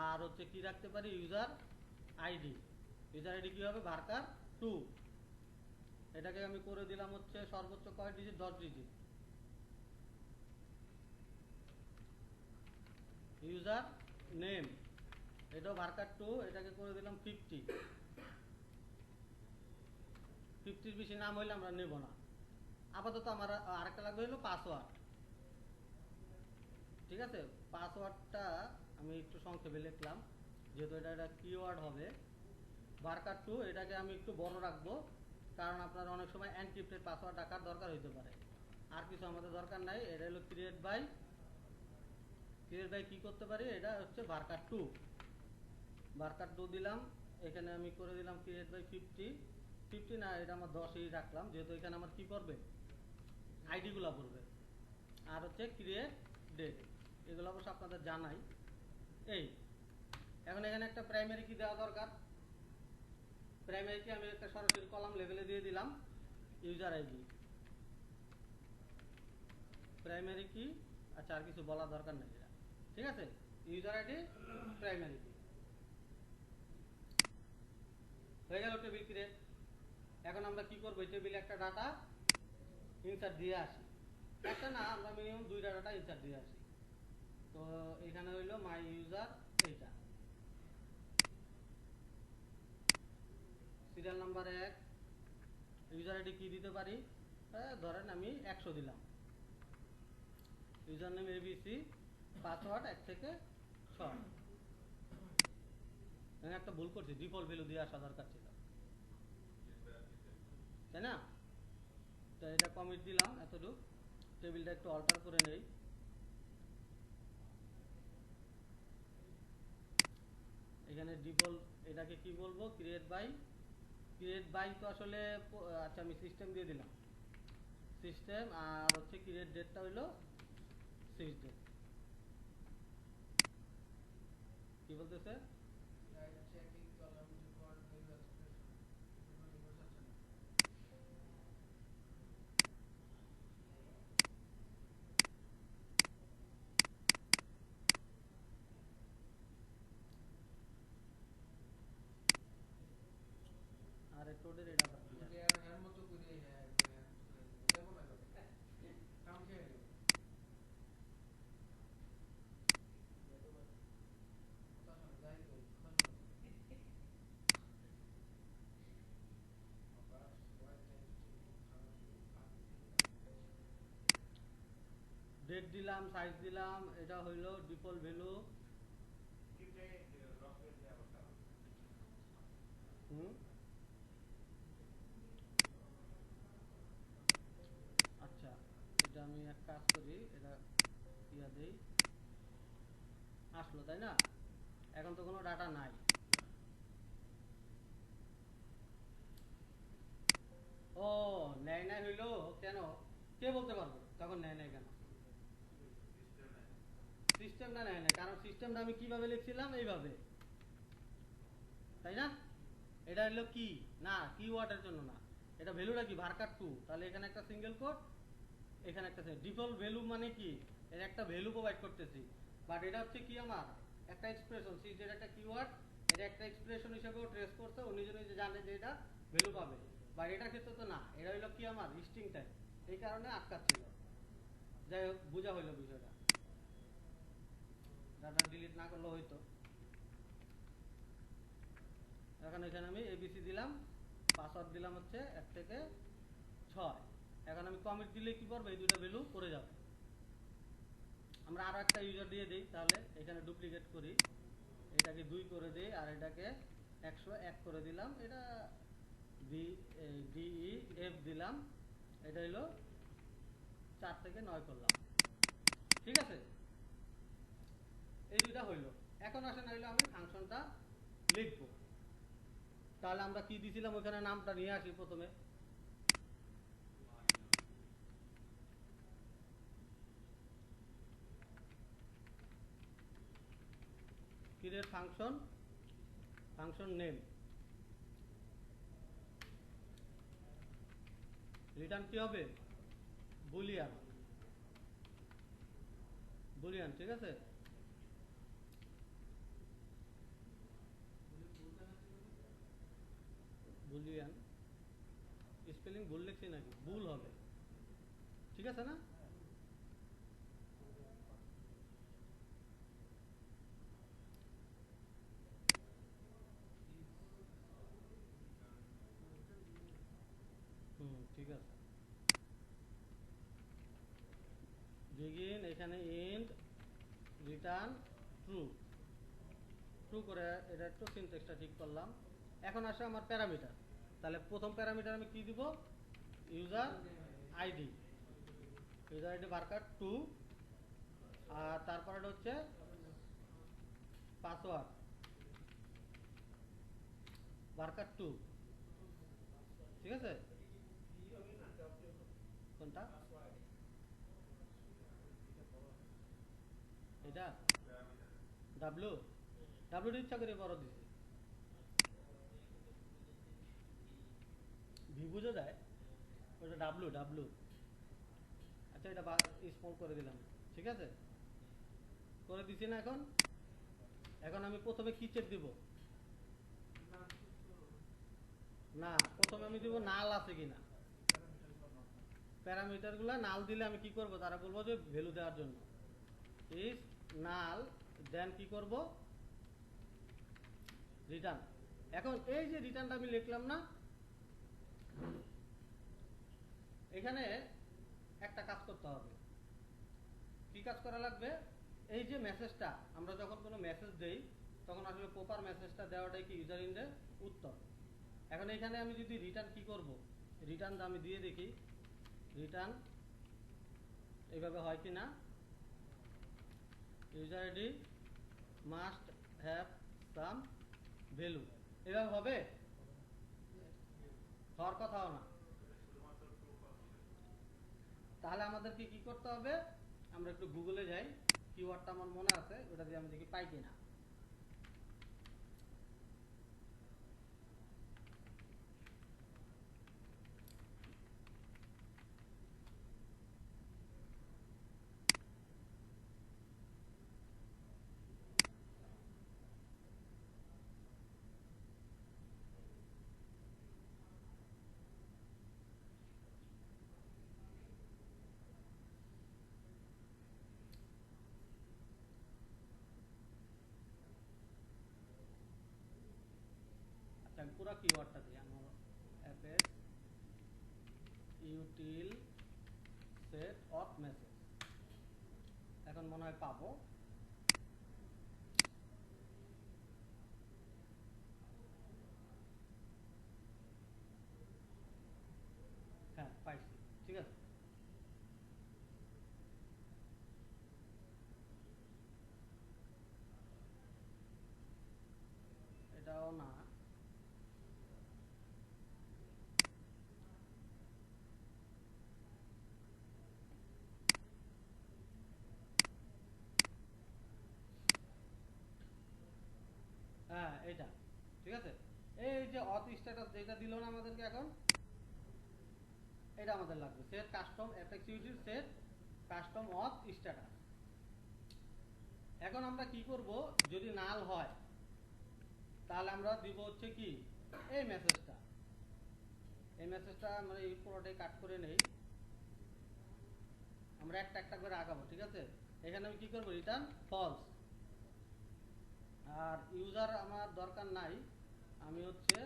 আর হচ্ছে কি রাখতে পারি? User ID. ইউজার আইডি কি হবে? ভার্কার 2। এটাকে আমি করে দিলাম হচ্ছে সর্বোচ্চ কয় ডিজিট? 10 ডিজিট। ইউজার নেম, এটাও ভার্কার 2, এটাকে করে দিলাম 50। 50-র বেশি নাম হইলে আমরা নেব না। আপাতত আমার আরেকটা লাগবে হলো পাসওয়ার্ড। ঠিক আছে, পাসওয়ার্ডটা আমি একটু সংক্ষেপে লিখলাম, যেহেতু এটা কিওয়ার্ড হবে। ভার্কার 2 এটাকে আমি একটু বড় রাখবো, কারণ আপনার অনেক সময় এনক্রিপ্টেড পাসওয়ার্ড রাখার দরকার হইতে পারে। আর কিছু আমাদের দরকার নাই। এটা হলো ক্রিয়েট বাই কি করতে পারি? এটা হচ্ছে ভার্কার 2। ভার্কার 2 দিলাম, এখানে আমি করে দিলাম ক্রিয়েট বাই 50। 50 না, এটা আমার 10ই রাখলাম, যেহেতু এখানে আমার কি করবে? আইডি গুলা পড়বে। আর হচ্ছে ক্রিয়েট ডেট, এগুলো অবশ্য আপনাদের জানাই। এই এখন এখানে একটা প্রাইমারি কি দেওয়া দরকার। প্রাইমারি কি আমি একটা সরাসরি কলাম লেভেলে দিয়ে দিলাম ইউজার আইডি। প্রাইমারি কি, আচ্ছা আর কিছু বলার দরকার নেই এটা। ঠিক আছে, ইউজার আইডি প্রাইমারি কি হয়ে গেল টেবিল ক্রিয়েট। এখন আমরা কি করবো? টেবিলে একটা ডাটা ইনসার্ট দিয়ে আসি। একটা না, আমরা মিনিমাম 2টা ডাটা ইনসার্ট দিয়ে আসি। তো এখানে হইলো মাই ইউজার, এইটা সিরিয়াল নাম্বার 1। ইউজার আইডি কি দিতে পারি? ধরেন আমি 100 দিলাম। ইউজার নেম এবিসি, পাসওয়ার্ড 1 থেকে 6। এখানে একটা ভুল করছি, ডিফল্ট ভ্যালু দিয়ে আসা দরকার ছিল, তাই না? তো এটা কমিট দিলাম এতটুকু। টেবিলটা একটু অল্টার করে নেই। এখানে ডিফল্ট, এটাকে কি বলবো? Create by. ক্রিয়েট বাই তো আসলে আচ্ছা আমি সিস্টেম দিয়ে দিলাম, সিস্টেম। আর হচ্ছে ক্রিয়েট ডেটটা হইলো 6 ডেট। কি বলতেছে? আর টোডের এটা ডেট দিলাম, সাইজ দিলাম, এটা হইলো ডিফল্ট ভ্যালু। আচ্ছা, এটা আমি এক কাজ করি, এটা ইয়া দেই, আসলো তাই না? এখন তো কোনো ডাটা নাই। ও নেয় নাই হইলো কেন? কে বলতে পারবে তখন নেয় নাই কেন? সিস্টেমটা নেয় নাই, কারণ সিস্টেমটা আমি কিভাবে লিখছিলাম? এইভাবে, তাই না? এটা হলো কি না, কিওয়ার্ডের জন্য না। এটা ভ্যালুটা কি? ভার্কার 2। তাহলে এখানে একটা সিঙ্গেল কোট এখানে একটা ডিফল্ট ভ্যালু মানে কি, এর একটা ভ্যালু প্রোভাইড করতেছি, বাট এটা হচ্ছে কি আমার একটা এক্সপ্রেশন, সি যেটা একটা কিওয়ার্ড, এটা একটা এক্সপ্রেশন হিসেবেও ট্রেস করছে, ও নিজে নিজে জানে যে এটা ভ্যালু পাবে, বা এটার ক্ষেত্রে তো না, এটা হইলো কি আমার স্ট্রিং টাইপ, এই কারণে আটকাচ্ছিল। যাই হোক, বোঝা হইলো বিষয়টা, ডাটা ডিলিট না করলে হইতো। এখন এখানে আমি এবিসি দিলাম, পাসওয়ার্ড দিলাম হচ্ছে 1 থেকে 6। এখন আমি কমিট দিলে কি করবে, এই দুটো ভ্যালু পড়ে যাবে। আমরা আরো একটা ইউজার দিয়ে দিই, তাহলে এখানে ডুপ্লিকেট করি, এটাকে 2 করে দিই, আর এটাকে 101 করে দিলাম, এটা DEF দিলাম, এটা হলো 4 থেকে 9 করলাম। ঠিক আছে, এই দুইটা হইলো। এখন আসেন হইলো আমি ফাংশনটা লিখবো। তাহলে আমরা কি দিছিলাম ওখানে, নামটা নিয়ে আসি প্রথমে। Create function, function name, return কি হবে, বুলিয়ান, বুলিয়ান। ঠিক আছে, বুলিয়ান স্পেলিং ভুল লিখছি নাকি, ভুল হবে, ঠিক আছে না? ঠিক আছে, বিগিন, এখানে ইন্ট রিটার্ন ট্রু, ট্রু করে এটা একটু সিনট্যাক্সটা ঠিক করলাম। এখন আসে আমার প্যারামিটার, তাহলে প্রথম প্যারামিটার আমি কি দিব, ইউজার আইডি, ইউজার আইডি বারকার 2, আর তারপরে হচ্ছে পাসওয়ার্ড বারকার 2। ঠিক আছে, কোনটা এটা, ডাব্লু, ডাব্লুর ইচ্ছা করে বড় দিছি, ভি বুঝে যায়, ওটা ডাব্লু, ডাব্লু। আচ্ছা, এটা স্মল করে দিলাম। ঠিক আছে, করে দিছি না? এখন এখন আমি প্রথমে কি চেক দিব, না প্রথমে আমি দিব নাল আছে কিনা, প্যারামিটার গুলা নাল দিলে আমি কি করব, তারা বলবো যে ভ্যালু দেওয়ার জন্য ইজ নাল, দেন কি করব, রিটার্ন। এখন এই যে রিটার্নটা আমি লিখলাম না, এখানে একটা কাজ করতে হবে। কি কাজ করা লাগবে, এই যে মেসেজটা আমরা যখন কোনো মেসেজ দেই, তখন আসলে প্রপার মেসেজটা দেওয়াটাই কি ইউজার ইন্ডের উত্তর। এখন এখানে আমি যদি রিটার্ন কি করব, রিটার্ন আমি দিয়ে দেখি, রিটার্ন এইভাবে হয় কি না, user ID must have some value, এভাবে হবে, হওয়ার কথাও না। তাহলে আমাদেরকে কি করতে হবে, আমরা একটু গুগলে যাই, কিওয়ার্ডটা আমার মনে আছে, ওটা দিয়ে আমি দেখি পাই কিনা। আচ্ছা, আমি পুরো কিওয়ার্ডটা দিই, আমার অ্যাপের ইউটিল সেট অফ মেসেজ, এখন মনে হয় পাবো। হ্যাঁ, পাইছি। ঠিক আছে, এটাও না, হ্যাঁ এটা। ঠিক আছে, এই যে অথ স্ট্যাটাস যেটা দিল না আমাদেরকে, এখন এটা আমাদের লাগবে, set custom executive set custom auth status. এখন আমরা কি করব, যদি নাল হয় তাহলে আমরা দিব হচ্ছে কি এই মেসেজটা, আমরা এই পুরোটাই কাট করে নেই, আমরা একটা একটা করে আগাবো, ঠিক আছে। এখানে আমি কি করব, রিটার্ন ফলস। আর ইউজার আমার দরকার নাই, আমি হচ্ছে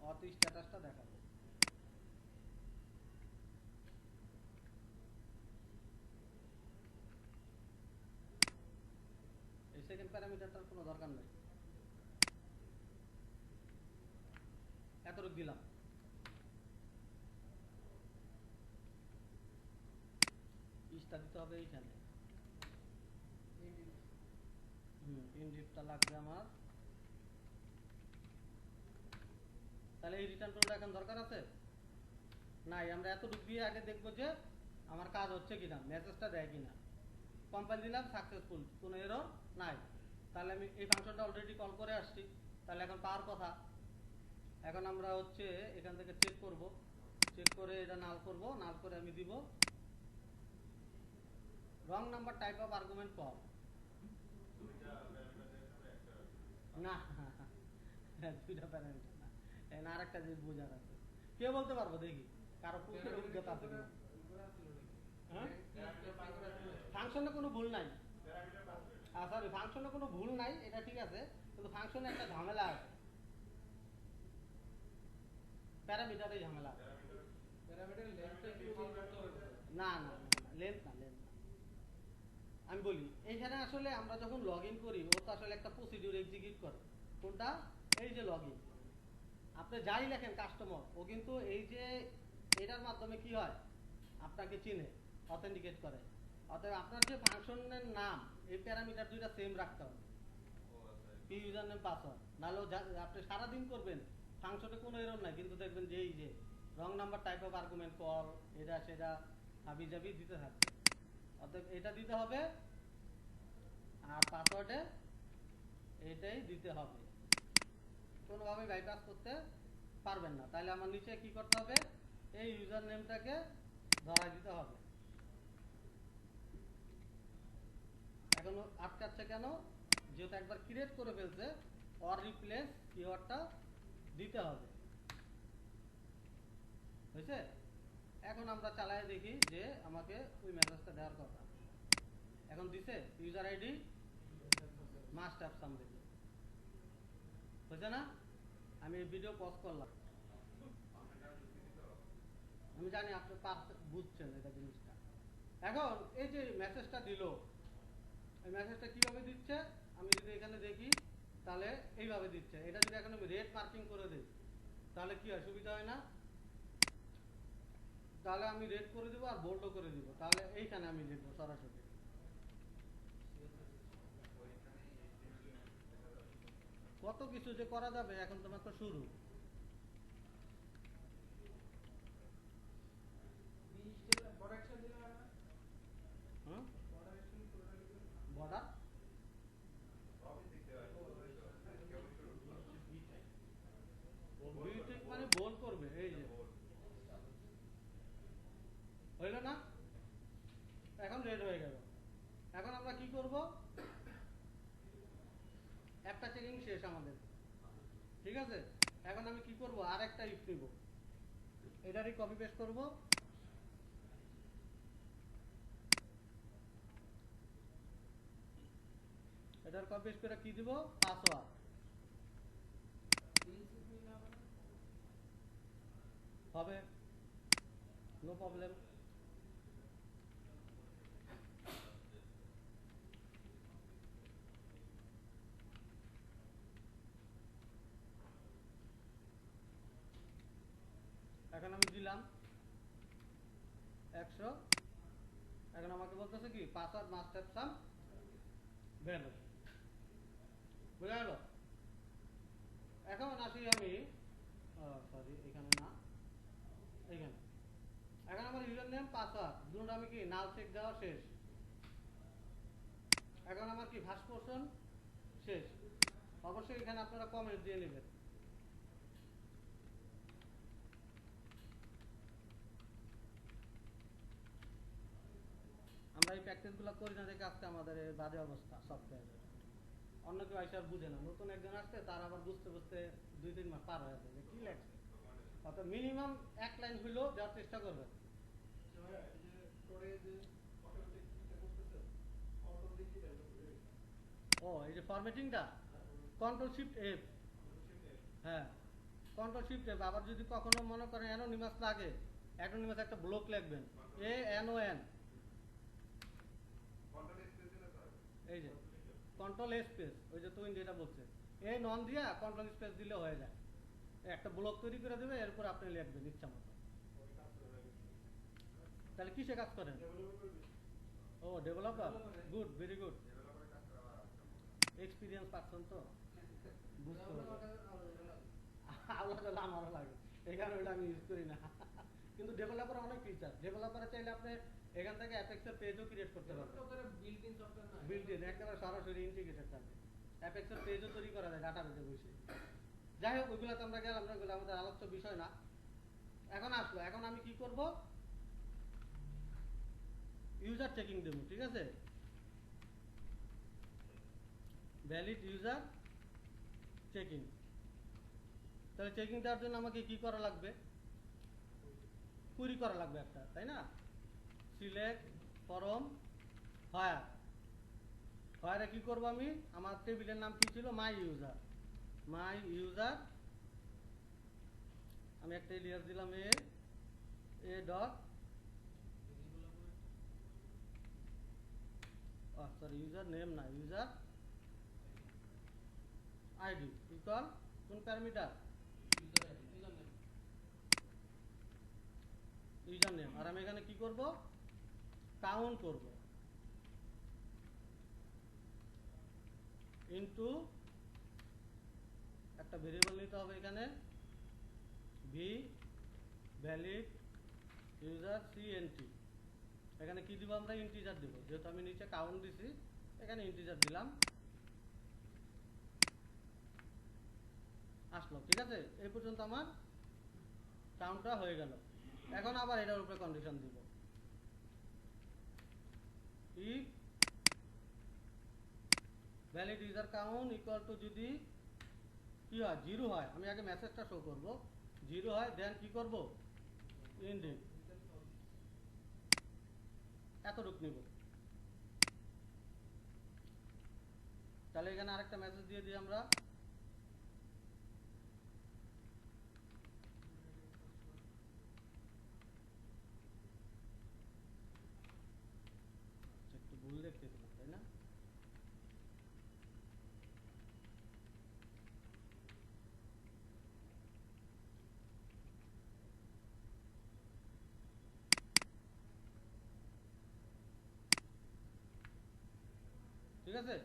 অথ স্ট্যাটাসটা দেখাবো। এই সেকেন্ড প্যারামিটারটার কোনো দরকার নেই, এতটুকু দিলাম। ইসটা দিতে হবে এইখানে, ইনডিফটা লাগবে আমার। তাহলে এই রিটার্ন টুলটা এখন দরকার আছে নাই, আমরা এতটুকু দিয়ে আগে দেখবো যে আমার কাজ হচ্ছে কিনা, মেসেজটা দেয় কিনা। কম্পাইল দিলাম, সাকসেসফুল, কোনো এরর নাই। তাহলে আমি এই ফাংশনটা অলরেডি কল করে আসছি, তাহলে এখন পাওয়ার কথা। এখন আমরা হচ্ছে এখান থেকে চেক করব, চেক করে এটা নাল করব, নাল করে আমি দিব wrong number type of argument for না দুইটা প্যারামিটার না, এখানে আরেকটা জিনিস বোঝার আছে। কে বলতে পারবো দেখি, কারো পূর্বের অভিজ্ঞতা আছে কিনা। হ্যাঁ, ফাংশনে কোনো ভুল নাই, সরি ফাংশনে কোনো ভুল নাই, এটা ঠিক আছে, কিন্তু ফাংশনে একটা ঝামেলা আছে, প্যারামিটারে ঝামেলা আছে। না না লেন্থ না, লেন্থ না। আমি বলি এইখানে আসলে আমরা যখন লগ ইন করি, ও তো আসলে একটা প্রসিডিউর এক্সিকিউট করে। কোনটা? এই যে লগ ইন, আপনি যাই লেখেন কাস্টমার, ও কিন্তু এই যে এটার মাধ্যমে কি হয়, আপনাকে চিনে, অথেন্টিকেট করে। অতএব আপনার যে ফাংশনের নাম, এই প্যারামিটার দুইটা সেম রাখতে হবে, কি ইউজার নেম পাসওয়ার্ড, নাহলে আপনি সারাদিন করবেন ফাংশনে কোনো এরর নাই, কিন্তু দেখবেন যে এই যে wrong number type of argument call, এটা সেটা হাবি জাবি দিতে থাকবে। অতএব এটা দিতে হবে, আর পাসওয়ার্ডে এটাই দিতে হবে, কোনোভাবে বাইপাস করতে পারবেন না। তাহলে আমার নিচে কি করতে হবে, এই ইউজার নেমটাকে ধরা দিতে হবে। এখন আটকাচ্ছে কেন, যেহেতু একবার ক্রিয়েট করে ফেলছে, অর রিপ্লেস কিওয়ার্ডটা দিতে হবে, হয়েছে। এখন আমরা চালাই দেখি যে আমাকে ওই মেসেজটা দেওয়ার কথা, এখন দিছে user ID must have something, হয়েছে না। আমি ভিডিও পজ করলাম, আমি জানি আপনি বুঝছেন এটা জিনিসটা। এখন এই যে মেসেজটা দিল, এই মেসেজটা কিভাবে দিচ্ছে, আমি যদি এখানে দেখি তাহলে এইভাবে দিচ্ছে। এটা যদি এখন আমি রেড মার্কিং করে দিই তাহলে কি হয়, সুবিধা হয় না। তাহলে আমি রেড করে দিব আর বোল্ডও করে দিব, তাহলে এইখানে আমি লিখবো সরাসরি। কত কিছু যে করা যাবে, এখন তোমার তো শুরু। বর্ডার মানে বোল্ড করবে, এই যে হইল না, এখন রেড হয়ে গেল। এখন আমরা কি করব, একটা চেকিং শেষ আমাদের, ঠিক আছে। এখন আমি কি করব, আর একটা ইফ নিব, এটারই কপি পেস্ট করব, এটার কপি পেস্ট করে কি দিব, পাসওয়ার্ড হবে, নো প্রবলেম। এখন আমি দিলাম 100, এখন আমাকে বলতেছে কি password must have some value, বুঝা গেল। এখন আসি আমি, সরি এখানে না, এইখানে। এখন আমার ইউজার নেম পাসওয়ার্ড দুটো আমি কি নাল চেক দেওয়া শেষ। এখন আমার কি ফার্স্ট পোর্শন শেষ। অবশ্যই এখানে আপনারা কমেন্ট দিয়ে নেবেন, প্র্যাকটিসগুলো করি না দেখে আজকে আমাদের এই বাজে অবস্থা সফটওয়্যারের। অন্য কেউ আইসা আর বুঝে না, নতুন একজন আসছে তার আবার বুঝতে বুঝতে 2-3 মাস পার হয়ে যাবে, কি লেখছে। অর্থাৎ মিনিমাম 1 লাইন হইলেও দেওয়ার চেষ্টা করবেন। ও এই যে ফরম্যাটিংটা কন্ট্রোল শিফট এফ, হ্যাঁ কন্ট্রোল শিফট এফ। আবার যদি কখনো মনে করেন অ্যানোনিমাস লাগে, অ্যানোনিমাস একটা ব্লক লিখবেন, ANON, এই যে কন্ট্রোল স্পেস, ওই যে তুমি যেটা বলছে এই নন দিয়া কন্ট্রোল স্পেস দিলে হয়ে যায়, একটা ব্লক তৈরি করে দেবে, এরপর আপনি লিখবেন ইচ্ছা মতো। তাহলে কিসে কাজ করেন? Oh developer, good, very good, experience পাচ্ছেন তো, বুঝতে হবে। আলাদা আমারও লাগে, এই কারণে ওটা আমি ইউজ করি না। কিন্তু ডেভেলপার অনেক ফিচার, ডেভেলপারে চাইলে আপনি এখান থেকে অ্যাপেক্সের পেজও ক্রিয়েট করতে পারবেন, বিল্ট ইন একেবারে সরাসরি ইন্টিগ্রেটেড থাকে। অ্যাপেক্সের পেজও তৈরি করা যায় ডাটাবেজে বসে। যাই হোক, ওইগুলোতে আমরা গেলাম না, ওইগুলো আমাদের আলোচ্য বিষয় না। এখন আসলো, এখন আমি কি করব, ইউজার চেকিং দেবো, ঠিক আছে, ভ্যালিড ইউজার চেকিং। তাহলে চেকিং দেওয়ার জন্য আমাকে কি করা লাগবে, কুইরি করা লাগবে একটা, তাই না? সিলেক্ট ফরম ফায়ার, ফায়ারে কি করব আমি, আমার টেবিলের নাম কি ছিল, মাই ইউজার, মাই ইউজার, আমি একটা এলিয়াস দিলাম A dot, sorry user name না, ইউজার আইডি ইকুয়াল কোন প্যারামিটার, ইউজার নেম। আর আমি এখানে কি করব, কাউন্ট করব ইনটু একটা ভেরিয়েবল নিতে হবে এখানে, ভি ভ্যালিড ইউজার সিএনটি। এখানে কি দিব আমরা, ইন্টিজার দিব, যেহেতু আমি নিচে কাউন্ট দিছি এখানে ইন্টিজার দিলাম, আসলো, ঠিক আছে। এই পর্যন্ত আমার কাউন্টটা হয়ে গেল। এখন আবার এটার উপরে কন্ডিশন দিব, if valid user count equal to, যদি কি হয়, 0 হয়, আমি আগে মেসেজটা শো করব, 0 হয় দেন কি করব, ইন্ডিট, এতটুক নিব। তাহলে এখানে আরেকটা মেসেজ দিয়ে দিই আমরা, একটু ভুল লিখতে দিলাম, তাই না? ঠিক আছে,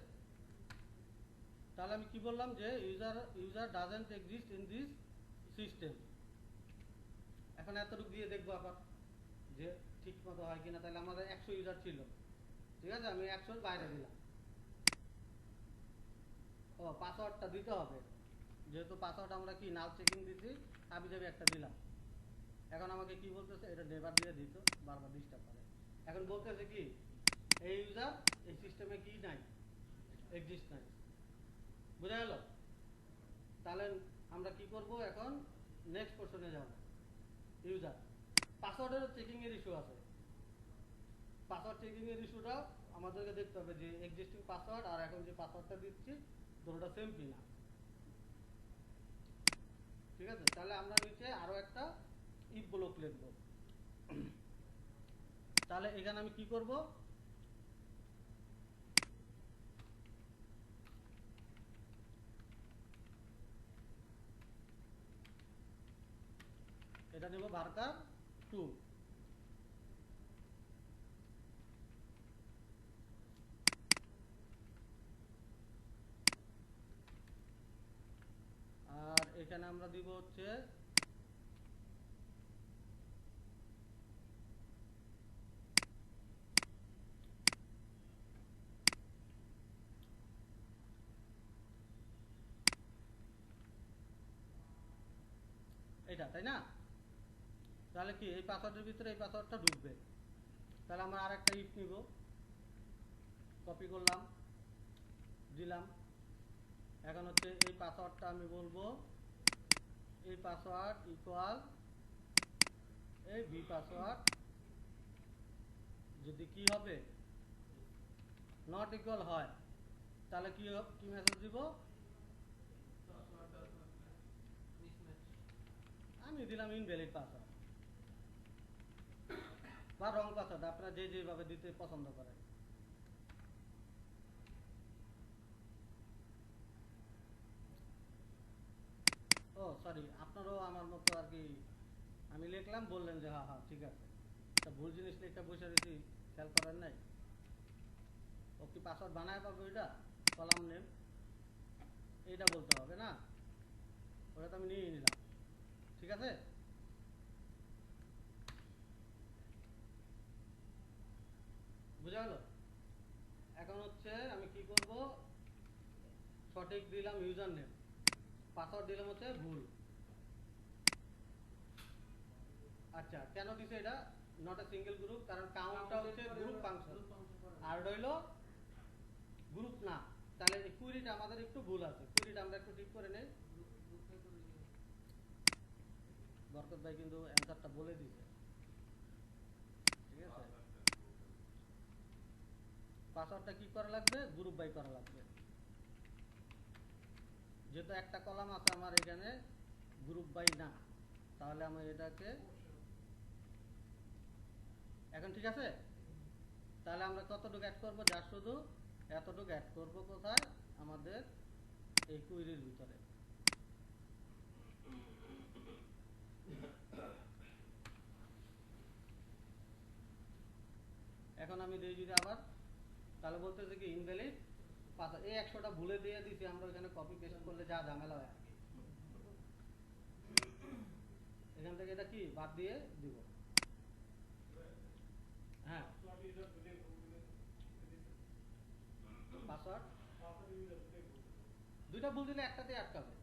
তাহলে আমি কি বললাম, যে user doesn't exist in this system. এখন এতটুকু দিয়ে দেখবো আবার যে ঠিক মতো হয় কিনা। তাহলে আমাদের 100 ইউজার ছিল, ঠিক আছে, আমি 100-র বাইরে দিলাম। ও পাসওয়ার্ডটা দিতে হবে, যেহেতু পাসওয়ার্ড আমরা কি নাল চেকিং দিছি, হাবি যাবি একটা দিলাম। এখন আমাকে কি বলতেছে, এটা নেভার দিয়ে দিত, বারবার ডিস্টার্ব করে। এখন বলতেছে কি, এই ইউজার এই সিস্টেমে কি নাই, এক্সিস্ট নাই। বুঝা গেল? তাহলে আমরা কি করব, এখন নেক্সট পোর্শনে যাব। ইউজার পাসওয়ার্ডের চেকিং এর ইস্যু আছে, পাসওয়ার্ড চেকিং এর ইস্যুটা আমাদেরকে দেখতে হবে যে এক্সিস্টিং পাসওয়ার্ড আর এখন যে পাসওয়ার্ডটা দিচ্ছি দুটোটা সেম কিনা। ঠিক আছে, তাহলে আমরা নিচে আরো একটা ইফ ব্লক লিখব। তাহলে এখানে আমি কি করব, এটা নেব varchar 2, আর এখানে আমরা দিব হচ্ছে এটা, তাই না? তাহলে কি এই পাসওয়ার্ডের ভিতরে এই পাসওয়ার্ডটা ঢুকবে। তাহলে আমরা আরেকটা ইফ নিব, কপি করলাম, দিলাম। এখন হচ্ছে এই পাসওয়ার্ডটা আমি বলবো এই পাসওয়ার্ড ইকুয়াল এই ভি পাসওয়ার্ড। যদি কি হবে নট ইকুয়াল হয় তাহলে কি কি মেসেজ দিব? আমি দিলাম ইনভ্যালিড পাসওয়ার্ড বা রং পাসওয়ার্ড, আপনারা যে যেভাবে দিতে পছন্দ করেন। ও সরি, আপনারও আমার মতো আর কি, আমি লিখলাম বললেন যে হ্যাঁ হ্যাঁ ঠিক আছে, তা ভুল জিনিস লিখে বসে রয়েছি, খেয়াল করেন নাই। ও কি পাসওয়ার্ড বানায় পাবো? ওইটা কলাম নেম এইটা বলতে হবে না, ওটা তো আমি নিয়ে নিলাম। ঠিক আছে, বুঝা গেল? এখন হচ্ছে আমি কি করব, সঠিক দিলাম ইউজার নেম, পাসওয়ার্ড দিলাম হচ্ছে ভুল। আচ্ছা, কেন দিছে এটা নট এ সিঙ্গেল গ্রুপ? কারণ কাউন্টটা হচ্ছে গ্রুপ ফাংশন আর হইলো গ্রুপ না। তাহলে এই কুইরিটা আমাদের একটু ভুল আছে, কুইরিটা আমরা একটু ঠিক করে নেই। বরকত ভাই কিন্তু অ্যান্সারটা বলে দিয়েছে। ঠিক আছে, পাসওয়ার্ডটা কি করা লাগবে? গ্রুপ বাই করা লাগবে। যেহেতু একটা কলাম আছে আমার এখানে গ্রুপ বাই না, তাহলে আমি এটাকে এখন ঠিক আছে। তাহলে আমরা কতটুকু অ্যাড করবো? যা শুধু এতটুকু অ্যাড করবো কোথায়? আমাদের এই কুইরির ভিতরে। এখন আমি দিই যদি আবার, তাহলে বলতেছে কি ইনভ্যালিড পাসওয়ার্ড। এই 100টা ভুলে দিয়ে দিছি আমরা, ওখানে কপি পেস্ট করলে যা ঝামেলা হয়। এখান থেকে এটা কি বাদ দিয়ে দিব। হ্যাঁ, পাসওয়ার্ড দুইটা ভুল দিলে একটাতে আটকাবে,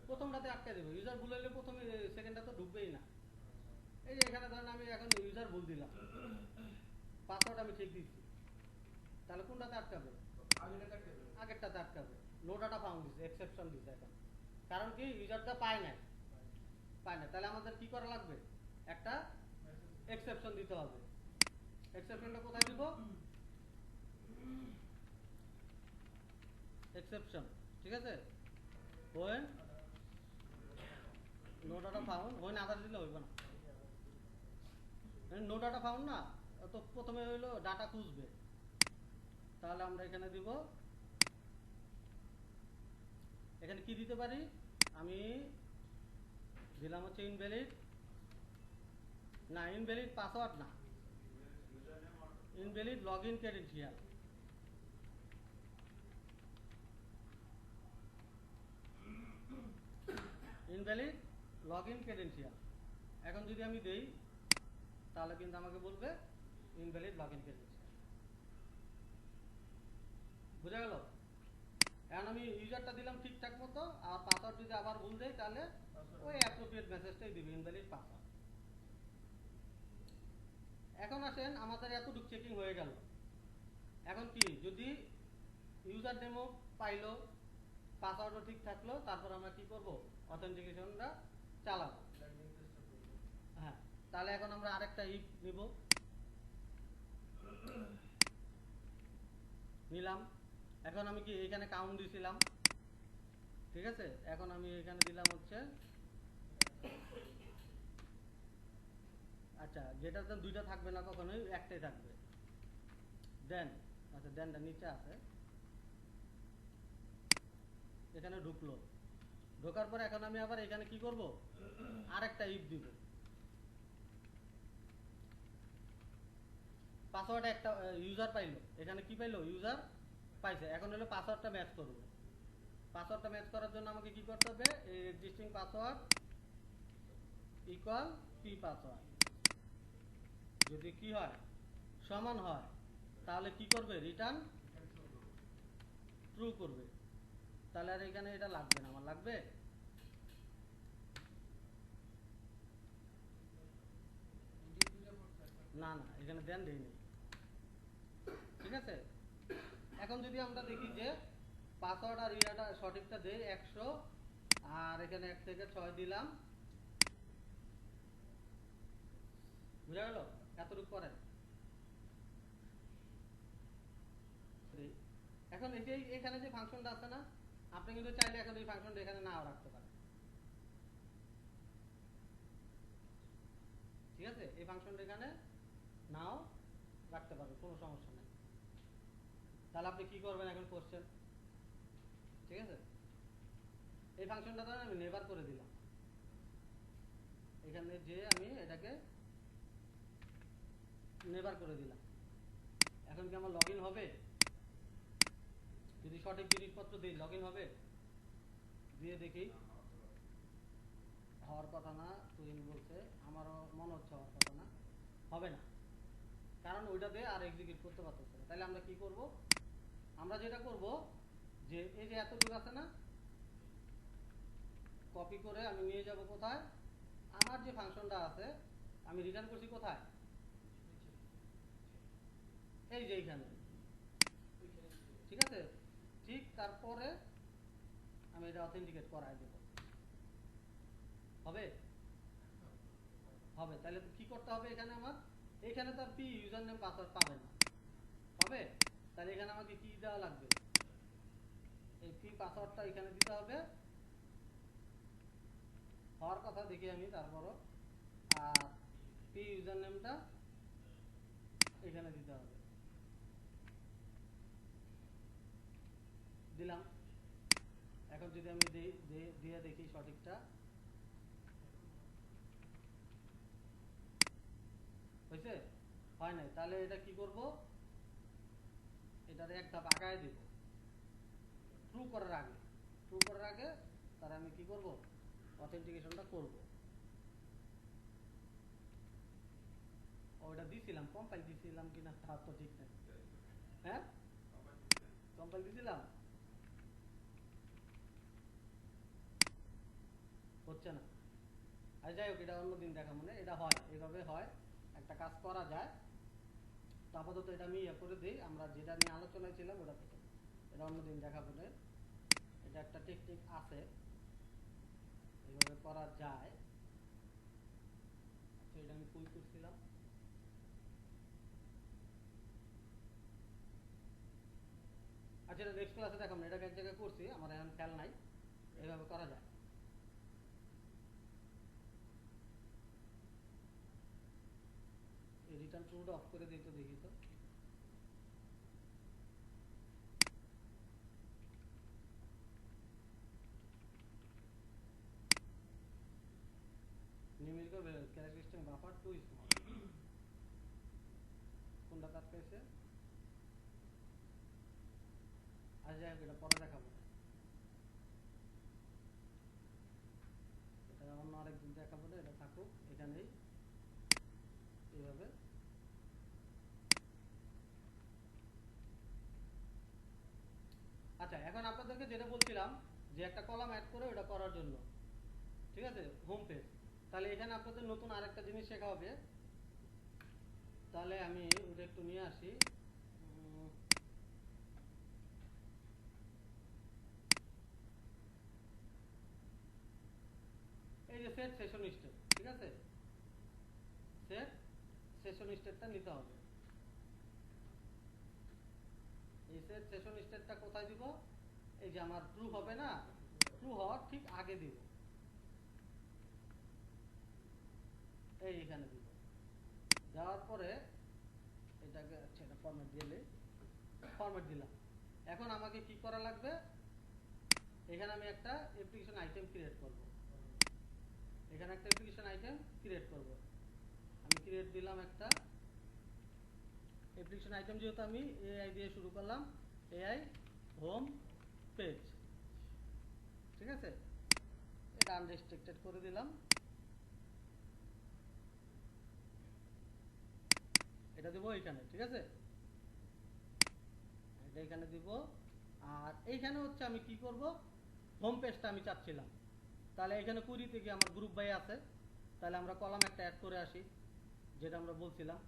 প্রথমটাতে আটকে দেবে। ইউজার ভুল হলে প্রথমে সেকেন্ডটা তো ঢুকবেই না। এই যে এখানে ধরেন আমি এখন ইউজার ভুল দিলাম, পাসওয়ার্ড আমি ঠিক দিচ্ছি, তাহলে কোনটাতে আটকাবে? আগেরটাতে আটকাবে। নো ডাটা ফাউন্ড দিছে, এক্সেপশন দিছে এখন। কারণ কি ইউজারটা পায় না, তাহলে আমাদের কি করা লাগবে? একটা এক্সেপশন দিতে হবে। এক্সেপশনটা কোথায় দিব? এক্সেপশন, ঠিক আছে। when no data found, when others দিলে হইব না। নো ডাটা ফাউন্ড না, তো প্রথমে হইলো ডাটা খুঁজবে, তাহলে আমরা এখানে দিব, এখানে কি দিতে পারি? আমি দিলাম হচ্ছে ইনভ্যালিড, না ইনভ্যালিড পাসওয়ার্ড না, invalid login credential. Invalid login credential. এখন যদি আমি দেই তাহলে কিন্তু আমাকে বলবে ইনভ্যালিড লগইন ক্রেডেনশিয়াল। বুঝা গেল? এখন আমি ইউজারটা দিলাম ঠিকঠাক মতো, আর পাসওয়ার্ড যদি আবার ভুল দেই তাহলে ওই অ্যাপ্রোপ্রিয়েট মেসেজটাই দিবে, ইনভ্যালিড পাসওয়ার্ড। এখন আসেন, আমাদের এতটুকু চেকিং হয়ে গেল। এখন কি যদি ইউজার নেমও পাইলো, পাসওয়ার্ডও ঠিক থাকলো, তারপর আমরা কি করব? অথেন্টিকেশনটা চালাবো। হ্যাঁ, তাহলে এখন আমরা আরেকটা ইফ নিব, নিলাম। এখন আমি কি এখানে কাউন্ট দিছিলাম, ঠিক আছে। এখন আমি এখানে দিলাম হচ্ছে, আচ্ছা যেটা দুইটা থাকবে না কখনোই, একটাই থাকবে। দেন আচ্ছা দেনটা নিচে আছে, এখানে ঢুকলো, ঢোকার পরে এখন আমি আবার এখানে কি করব? আরেকটা ইফ দিব। পাসওয়ার্ড একটা ইউজার পাইলো, এখানে কি পাইলো? ইউজার পাইছে। এখন হলো পাসওয়ার্ডটা ম্যাচ করবে। পাসওয়ার্ডটা ম্যাচ করার জন্য আমাকে কি করতে হবে? এই existing password equal P password. যদি কি হয়? সমান হয়, তাহলে কি করবে? রিটার্ন ট্রু করবে। তাহলে আর এখানে এটা লাগবে না, আমার লাগবে না, না এখানে দেন দেই নেই। আছে? এখন যদি আমরা দেখি যে পাসওয়ার্ড আর ইয়াটা সঠিকটা দেই 100 আর এখানে 1 থেকে 6 দিলাম, বুঝা গেল? এতটুকু করেন। এখন এই যে এখানে যে ফাংশনটা আছে না, আপনি কিন্তু চাইলে এখন এই ফাংশনটা এখানে নাও রাখতে পারেন, ঠিক আছে? এই ফাংশনটা এখানে নাও রাখতে পারেন, কোনো সমস্যা নেই। তাহলে আপনি কি করবেন এখন কোশ্চেন, ঠিক আছে? এই ফাংশনটা ধরেন আমি নেভার করে দিলাম, এখানে যে আমি এটাকে নেভার করে দিলাম। এখন কি আমার লগ ইন হবে? যদি সঠিক জিনিসপত্র দিই লগ ইন হবে? দিয়ে দেখি। হওয়ার কথা না, তুহিন বলছে, আমারও মনে হচ্ছে হওয়ার কথা না, হবে না, কারণ ওইটাতে আর এক্সিকিউট করতে পারতেছে না। তাহলে আমরা কি করব? আমরা যেটা করব যে এই যে এতটুকু আছে না, কপি করে আমি নিয়ে যাব কোথায়? আমার যে ফাংশনটা আছে আমি রিটার্ন করছি কোথায়? এই যে এইখানে, ঠিক আছে? ঠিক তারপরে আমি এটা অথেন্টিকেট করাই দেব, হবে? হবে। তাহলে কি করতে হবে এখানে আমার? এখানে তো আর পি ইউজার নেম পাসওয়ার্ড পাবে না, হবে? তাহলে এখানে আমাকে কি দেওয়া লাগবে? এই পি পাসওয়ার্ডটা এখানে দিতে হবে, হওয়ার কথা দেখি আমি তারপরও, আর পি ইউজার নেমটা এখানে দিতে হবে, দিলাম। এখন যদি আমি দিয়ে দেখি সঠিকটা হয়েছে, হয় নাই, তাহলে এটা কি করব? এটার এক ধাপ আগায় দিব, ট্রু করার আগে। ট্রু করার আগে তার আমি কি করব? অথেন্টিকেশনটা করব। ওটা দিছিলাম, কম্পাইল দিছিলাম কিনা তা তো ঠিক নাই। হ্যাঁ, কম্পাইল দিছিলাম, হচ্ছে না। আর যাই হোক, এটা অন্যদিন দেখা, মানে এটা হয়, এভাবে হয়, একটা কাজ করা যায়। তো আপাতত এটা আমি ইয়ে করে দিই, আমরা যেটা নিয়ে আলোচনায় ছিলাম ওটা থেকে, এটা অন্যদিন দেখাবো। এটা একটা টেকনিক আছে, এইভাবে করা যায়। আচ্ছা, এটা আমি কই করছিলাম? আচ্ছা, এটা নেক্সট ক্লাসে দেখাবো না, এটাকে এক জায়গায় করছি, আমার এখন খেয়াল নাই, এইভাবে করা যায়। এই রিটার্ন ট্রুটা অফ করে দিই তো, দেখি তো। numerical characteristic buffer too small, কোনটা কাট পেয়েছে? আজ যাই হোক, এটা পরে দেখাবো, এটা অন্য আরেকদিন দেখাবো না, এটা থাকুক এখানেই এইভাবে। আচ্ছা, এখন আপনাদেরকে যেটা বলছিলাম যে একটা কলাম অ্যাড করে ওটা করার জন্য, ঠিক আছে, হোম পেজ। তাহলে এখানে আপনাদের নতুন আরেকটা জিনিস শেখা হবে, তাহলে আমি ওটা একটু নিয়ে আসি। এই যে সেট সেশন স্টেট, ঠিক আছে, সেট সেশন স্টেটটা নিতে হবে। এই সেট সেশন স্টেটটা কোথায় দিব? এই যে আমার ট্রু হবে না, ট্রু হওয়ার ঠিক আগে দিব, এই এখানে দিব। দেওয়ার পরে এটাকে, আচ্ছা, এটা ফরম্যাট দিলে, ফরম্যাট দিলাম। এখন আমাকে কি করা লাগবে? এখানে আমি একটা অ্যাপ্লিকেশন আইটেম ক্রিয়েট করব, এখানে একটা অ্যাপ্লিকেশন আইটেম ক্রিয়েট করব। আমি ক্রিয়েট দিলাম একটা অ্যাপ্লিকেশন আইটেম, যেহেতু আমি এআই দিয়ে শুরু করলাম, এআই হোম পেজ, ঠিক আছে, এটা আনরেস্ট্রিক্টেড করে দিলাম, এটা দিব এইখানে, ঠিক আছে, এটা এখানে দিব। আর এইখানে হচ্ছে আমি কি করব? হোম পেজটা আমি চাচ্ছিলাম, তাহলে এখানে কুড়িতে গিয়ে আমার গ্রুপ বাই আছে, তাহলে আমরা কলাম একটা অ্যাড করে আসি, যেটা আমরা বলছিলাম।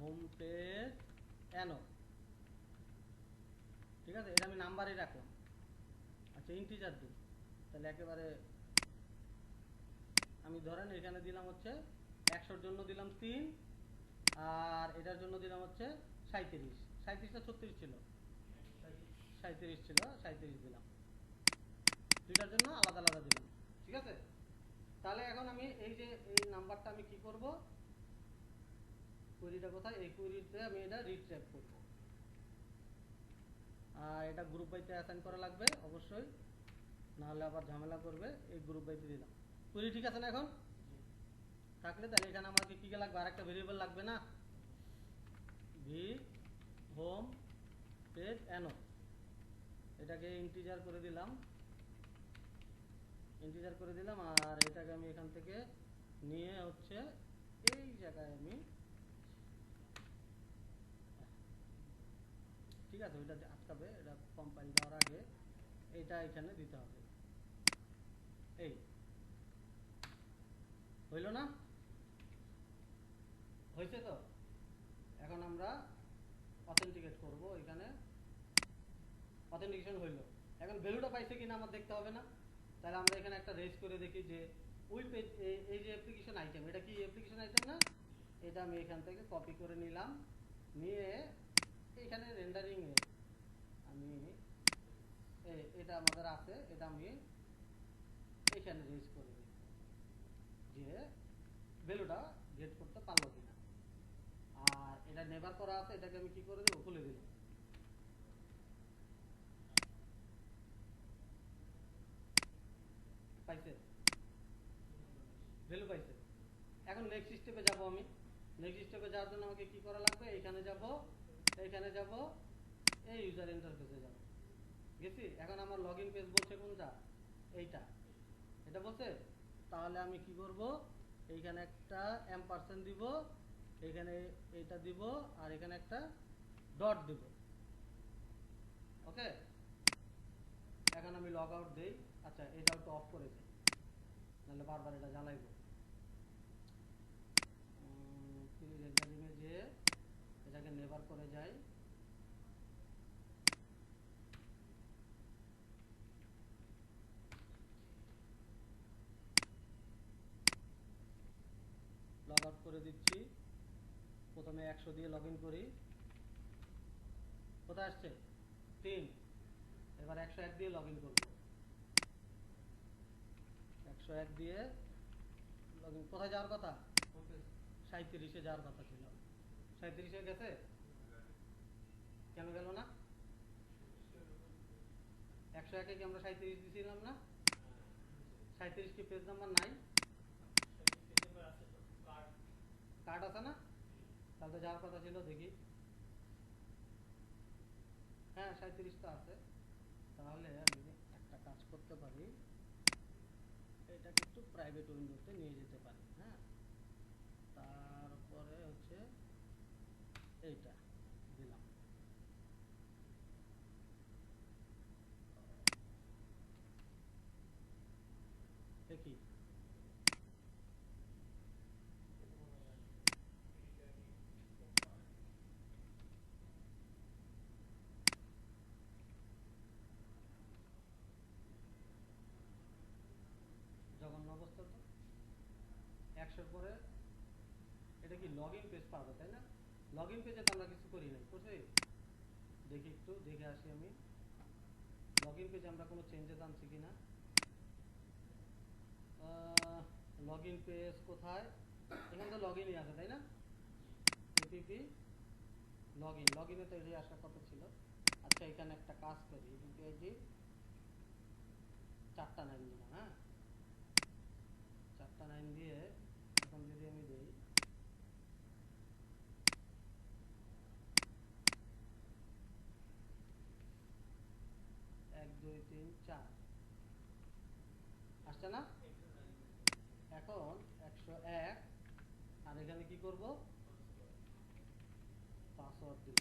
হোম পেজ এনো, ঠিক আছে, এটা আমি নাম্বারই রাখলাম। আচ্ছা ইন্টিজার দিই, তাহলে একেবারে আমি ধরেন এখানে দিলাম হচ্ছে 100-র জন্য দিলাম 3, আর এটার জন্য দিলাম হচ্ছে 37। 37 না 36 ছিল? 37 ছিল, 37 দিলাম। দুইটার জন্য আলাদা আলাদা দিলাম, ঠিক আছে। তাহলে এখন আমি এই যে এই নাম্বারটা আমি কি করব, কুয়েরিটা কোথায়, এই কুয়েরিতে আমি এটা রিট্রাইভ করব। আর এটা গ্রুপ বাইতে অ্যাসাইন করা লাগবে অবশ্যই, না হলে আবার ঝামেলা করবে। এই গ্রুপ বাইতে দিলাম। কুয়েরি ঠিক আছে না এখন? থাকলে তাহলে এখানে আমাকে কি লাগবে, আরেকটা ভেরিয়েবল লাগবে না, ভি হোম পেজ এনো, এটাকে ইন্টিজার করে দিলাম, ইন্টিজার করে দিলাম। আর এটাকে আমি এখান থেকে নিয়ে হচ্ছে এই জায়গায় আমি, ঠিক আছে, ওইটা আটকাবে, এটা কম্পাইল দেওয়ার আগে এটা এখানে দিতে হবে। এই হইল না? হয়েছে তো? এখন আমরা অথেন্টিকেট করব, এখানে অথেন্টিকেশন হইল। এখন ভ্যালুটা পাইছে কিনা আমার দেখতে হবে না? তাহলে আমরা এখানে একটা রেজ করে দেখি যে ওই পেজ, এই যে অ্যাপ্লিকেশন আইটেম, এটা কি অ্যাপ্লিকেশন আইটেম না? এটা আমি এখান থেকে কপি করে নিলাম, নিয়ে এইখানে রেন্ডারিং এ আমি এটা আমাদের আছে, এটা আমি এখানে রেজ করে দিই যে ভ্যালুটা গেট করতে পারলো কিনা। আর এটা নেভার করা আছে, এটাকে আমি কি করে দেবো, খুলে দিলাম। পাইছে, ভ্যালু পাইছে। এখন নেক্সট স্টেপে যাব আমি। নেক্সট স্টেপে যাওয়ার জন্য আমাকে কি করা লাগবে, এখানে যাব, এইখানে যাব, এই ইউজার ইন্টারফেসে যাব, গেছি। এখন আমার লগইন পেজ বলছে কোনটা, এইটা, এটা বলছে। তাহলে আমি কি করব, এইখানে একটা এম্পারসেন্ট দিব, এখানে এইটা দিব, আর এখানে একটা ডট দিব। ওকে, এখন আমি লগ আউট দেই। আচ্ছা এটাও তো অফ করে দিই, নাহলে বারবার এটা জ্বালাইব। রেন্ডারিংয়ে যে এটাকে নেভার করে যাই, লগ আউট করে দিচ্ছি। প্রথমে 100 দিয়ে লগ ইন করি, কোথায় আসছে 3, এবার 101 দিয়ে লগ ইন করবো। 101 দিয়ে লগ ইন, কোথায় যাওয়ার কথা, 37-এ যাওয়ার কথা ছিল। 37-এ গেছে, কেন গেল না? 101-এ কি আমরা 37 দিছিলাম না? 37 কি পেজ নাম্বার নাই? কার্ড আছে না? তাহলে তো যাওয়ার কথা ছিল, দেখি। হ্যাঁ 37 তো আছে। তাহলে আমি একটা কাজ করতে পারি, এটাকে একটু প্রাইভেট উইন্ডোতে নিয়ে যেতে পারি। হ্যাঁ, তারপরে হচ্ছে এইটা দিলাম। দেখি জঘন্য অবস্থা তো। 100-র পরে এটা কি লগ ইন পেজ পাবো, তাই না? লগ ইন পেজে তো আমরা কিছু করি নাই, করছি? দেখি একটু দেখে আসি আমি, লগ ইন পেজে আমরা কোনো চেঞ্জেস আনছি কিনা। লগ ইন পেজ কোথায়, এখানে তো লগ ইনই আছে, তাই না? এপিপি লগ ইন, লগ ইনে তো এটাই আসার কথা ছিল। আচ্ছা এখানে একটা কাজ করি, ইউপিআইডি 4টা 9 দিলাম। হ্যাঁ 4টা 9 দিয়ে এখন যদি আমি দিই, 1 2 3 4 আসছে না? এখন 101, আর এখানে কি করব, পাসওয়ার্ড দিব,